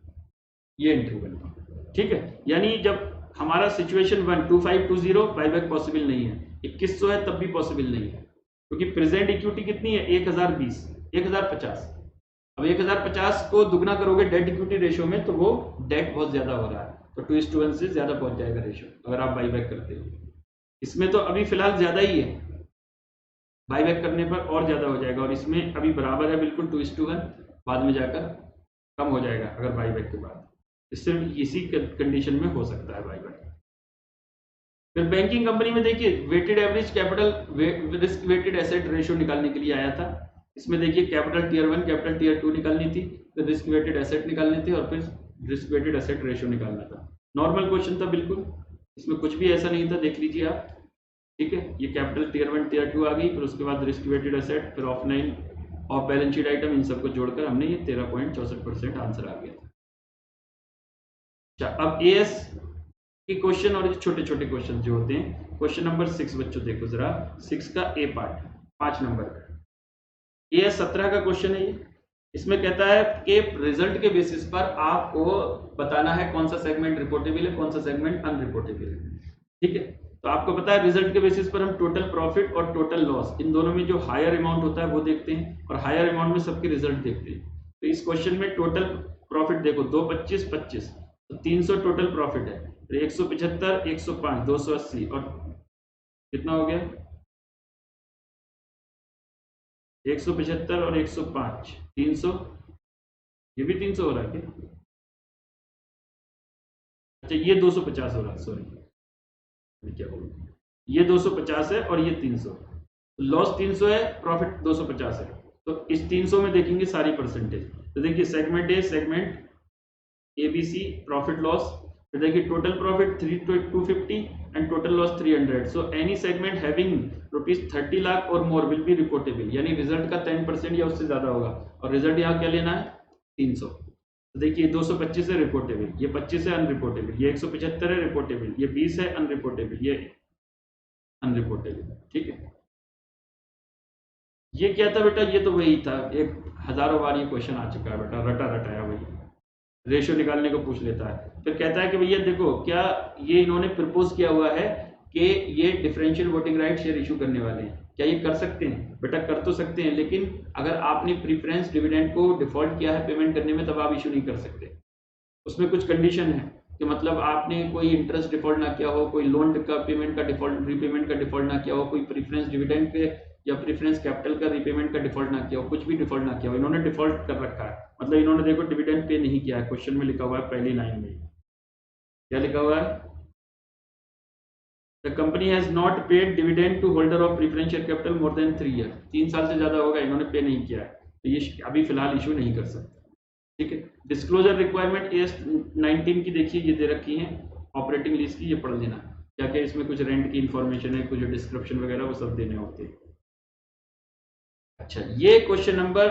ये एंट्री बनेगी। ठीक है, यानी जब हमारा सिचुएशन 1 2520 बाईबैक पॉसिबल नहीं है, 2100 है तब भी पॉसिबल नहीं है, क्योंकि प्रेजेंट इक्विटी कितनी है 1050। अब 1050 को दुगना करोगे डेट इक्विटी रेशियो में तो वो डेट बहुत ज्यादा हो रहा है, तो 2:1 से ज्यादा पहुंच जाएगा रेशियो अगर आप बाईबैक करते हो। इसमें तो अभी फिलहाल ज्यादा ही है, बाईबैक करने पर और ज्यादा हो जाएगा, और इसमें अभी बराबर है बिल्कुल 2:1, बाद में जाकर कम हो जाएगा अगर बाईबैक के बाद। इससे इसी कंडीशन में हो सकता है बाईबैक। फिर बैंकिंग कंपनी में देखिए weighted average capital risk weighted asset ratio निकालने के लिए आया था। इसमें देखिए कैपिटल टियर 1 कैपिटल टियर 2 निकालनी थी, फिर रिस्क वेटेड एसेट निकालने थे और फिर रिस्क वेटेड एसेट रेशियो निकालना था। नॉर्मल क्वेश्चन था बिल्कुल, इसमें कुछ भी ऐसा नहीं था, देख लीजिए आप। ठीक है, ये कैपिटल टियर 1 टियर 2 आ गई, फिर उसके बाद रिस्क वेटेड एसेट, फिर ऑफ बैलेंस शीट आइटम, इन सबको जोड़कर हमने ये 13.64% आंसर आ गया। अब एएस के क्वेश्चन और छोटे छोटे क्वेश्चन जो होते हैं, क्वेश्चन नंबर 6 बच्चों देखो जरा, 6 का ए पार्ट 5 नंबर का, एएस 17 का क्वेश्चन है ये। इसमें कहता है कि रिजल्ट के बेसिस पर आपको बताना है कौन सा सेगमेंट रिपोर्टेबल है, कौन सा सेगमेंट अनरिपोर्टेबल है। ठीक है, तो आपको पता है रिजल्ट के बेसिस पर हम टोटल प्रॉफिट और टोटल लॉस, इन दोनों में जो हायर अमाउंट होता है वो देखते हैं, और हायर अमाउंट में सबके रिजल्ट देखते हैं। तो इस क्वेश्चन में टोटल प्रॉफिट देखो 225 25, तो 300 टोटल प्रॉफिट है, तो 175 105 280 और कितना हो गया 175 और 105 300, ये भी 300 हो रहा है क्या? अच्छा ये 250 हो रहा है, सॉरी क्या बोलूं, ये 250 है और ये 300, लॉस 300 है प्रॉफिट 250 है। तो इस 300 में देखेंगे सारी परसेंटेज, तो देखिए segment A segment ABC profit loss, फिर देखिए total profit 250 and total loss 300। So any segment having ₹30 lakh और मोर विल बी रिपोर्टेबल, यानी रिजल्ट का 10% या उससे ज्यादा होगा, और रिजल्ट यहाँ क्या लेना है 300। तो देखिए 225 है रिपोर्टेबल, ये 25 है अनरिपोर्टेबल, ये 175 है रिपोर्टेबल, ये 20 है अनरिपोर्टेबल, ये अनरिपोर्टेबल। ठीक है, ये क्या था बेटा, ये तो वही था, एक हजारों बार ये क्वेश्चन आ चुका है बेटा, रटा रटाया वही, रेशियो निकालने को पूछ लेता है। फिर कहता है कि भैया देखो क्या ये इन्होंने प्रपोज किया हुआ है कि ये differential voting right share issue करने वाले हैं, क्या ये कर सकते हैं? बेटा कर तो सकते हैं, लेकिन अगर आपने प्रीफरेंस डिविडेंड को डिफॉल्ट किया है पेमेंट करने में तब आप इशू नहीं कर सकते। उसमें कुछ कंडीशन है कि मतलब आपने कोई इंटरेस्ट डिफॉल्ट ना किया हो, कोई लोन का पेमेंट का डिफॉल्ट रीपेमेंट का डिफॉल्ट ना किया हो, कोई प्रीफरेंस डिविडेंड के या प्रीफरेंस कैपिटल का रीपेमेंट का डिफॉल्ट ना किया हो, कुछ भी डिफॉल्ट ना किया हो, इन्होंने डिफॉल्ट कर रखा है, मतलब इन्होंने देखो डिविडेंड पे नहीं किया है। क्वेश्चन में लिखा हुआ है पहली लाइन में, क्या लिखा हुआ है, the company has not paid dividend to holder of preferential capital more than 3 year, 3 साल से ज्यादा होगा इन्होंने पे नहीं किया है, तो ये अभी फिलहाल इशू नहीं कर सकते। ठीक है, डिस्क्लोजर रिक्वायरमेंट एस 19 की देखिए ये दे रखी है, ऑपरेटिंग लीज की, ये पढ़ लेना क्या क्या इसमें कुछ रेंट की इंफॉर्मेशन है, कुछ डिस्क्रिप्शन वगैरह वो सब देने होते हैं। अच्छा ये क्वेश्चन नंबर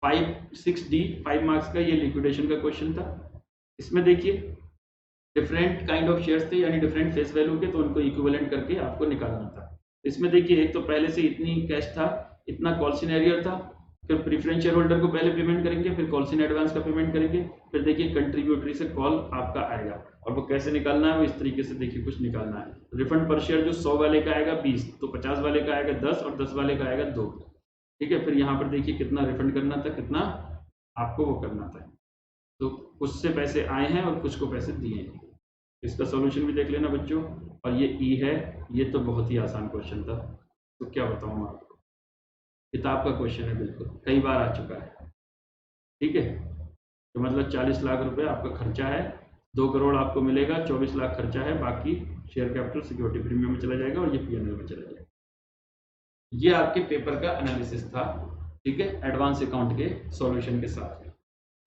6D 5 मार्क्स का, ये लिक्विडेशन का क्वेश्चन था। इसमें देखिए डिफरेंट काइंड ऑफ शेयर्स थे, यानी डिफरेंट फेस वैल्यू के, तो उनको इक्विवेलेंट करके आपको निकालना था। इसमें देखिए एक तो पहले से इतनी कैश था, इतना कॉल सिनेरियो था, फिर प्रीफरेंस शेयर होल्डर को पहले पेमेंट करेंगे, फिर कॉल इन एडवांस का पेमेंट करेंगे, फिर देखिए कंट्रीब्यूटरी से कॉल आपका आएगा, और वो कैसे निकालना है वो इस तरीके से देखिए कुछ निकालना है। रिफंड पर शेयर जो 100 वाले का आएगा 20, तो 50 वाले का आएगा 10 और 10 वाले का आएगा 2। ठीक है, फिर यहाँ पर देखिए कितना रिफंड करना था, कितना आपको वो करना था, तो कुछ से पैसे आए हैं और कुछ को पैसे दिए हैं। इसका सॉल्यूशन भी देख लेना बच्चों। और ये ई है, ये तो बहुत ही आसान क्वेश्चन था, तो क्या बताऊँ आपको, किताब का क्वेश्चन है, बिल्कुल कई बार आ चुका है। ठीक है, तो मतलब 40 लाख रुपए आपका खर्चा है, 2 करोड़ आपको मिलेगा, 24 लाख खर्चा है, बाकी शेयर कैपिटल सिक्योरिटी प्रीमियम में चला जाएगा और ये पीएनएल में चला जाएगा। ये आपके पेपर का एनालिसिस था ठीक है, एडवांस अकाउंट के सॉल्यूशन के साथ।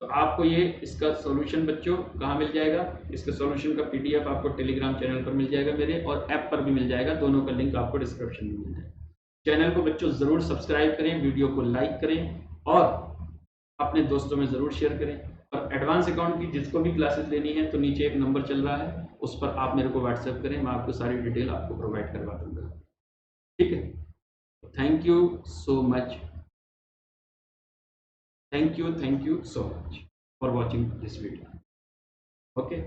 तो आपको ये इसका सॉल्यूशन बच्चों कहाँ मिल जाएगा, इसके सॉल्यूशन का पीडीएफ आपको टेलीग्राम चैनल पर मिल जाएगा मेरे, और ऐप पर भी मिल जाएगा, दोनों का लिंक आपको डिस्क्रिप्शन में मिल जाएगा। चैनल को बच्चों जरूर सब्सक्राइब करें, वीडियो को लाइक करें और अपने दोस्तों में जरूर शेयर करें। और एडवांस अकाउंट की जिसको भी क्लासेस लेनी है तो नीचे एक नंबर चल रहा है, उस पर आप मेरे को व्हाट्सएप करें, मैं आपको सारी डिटेल आपको प्रोवाइड करवा दूंगा। ठीक है, thank you so much, thank you so much for watching this video. Okay,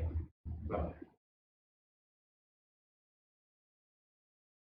bye.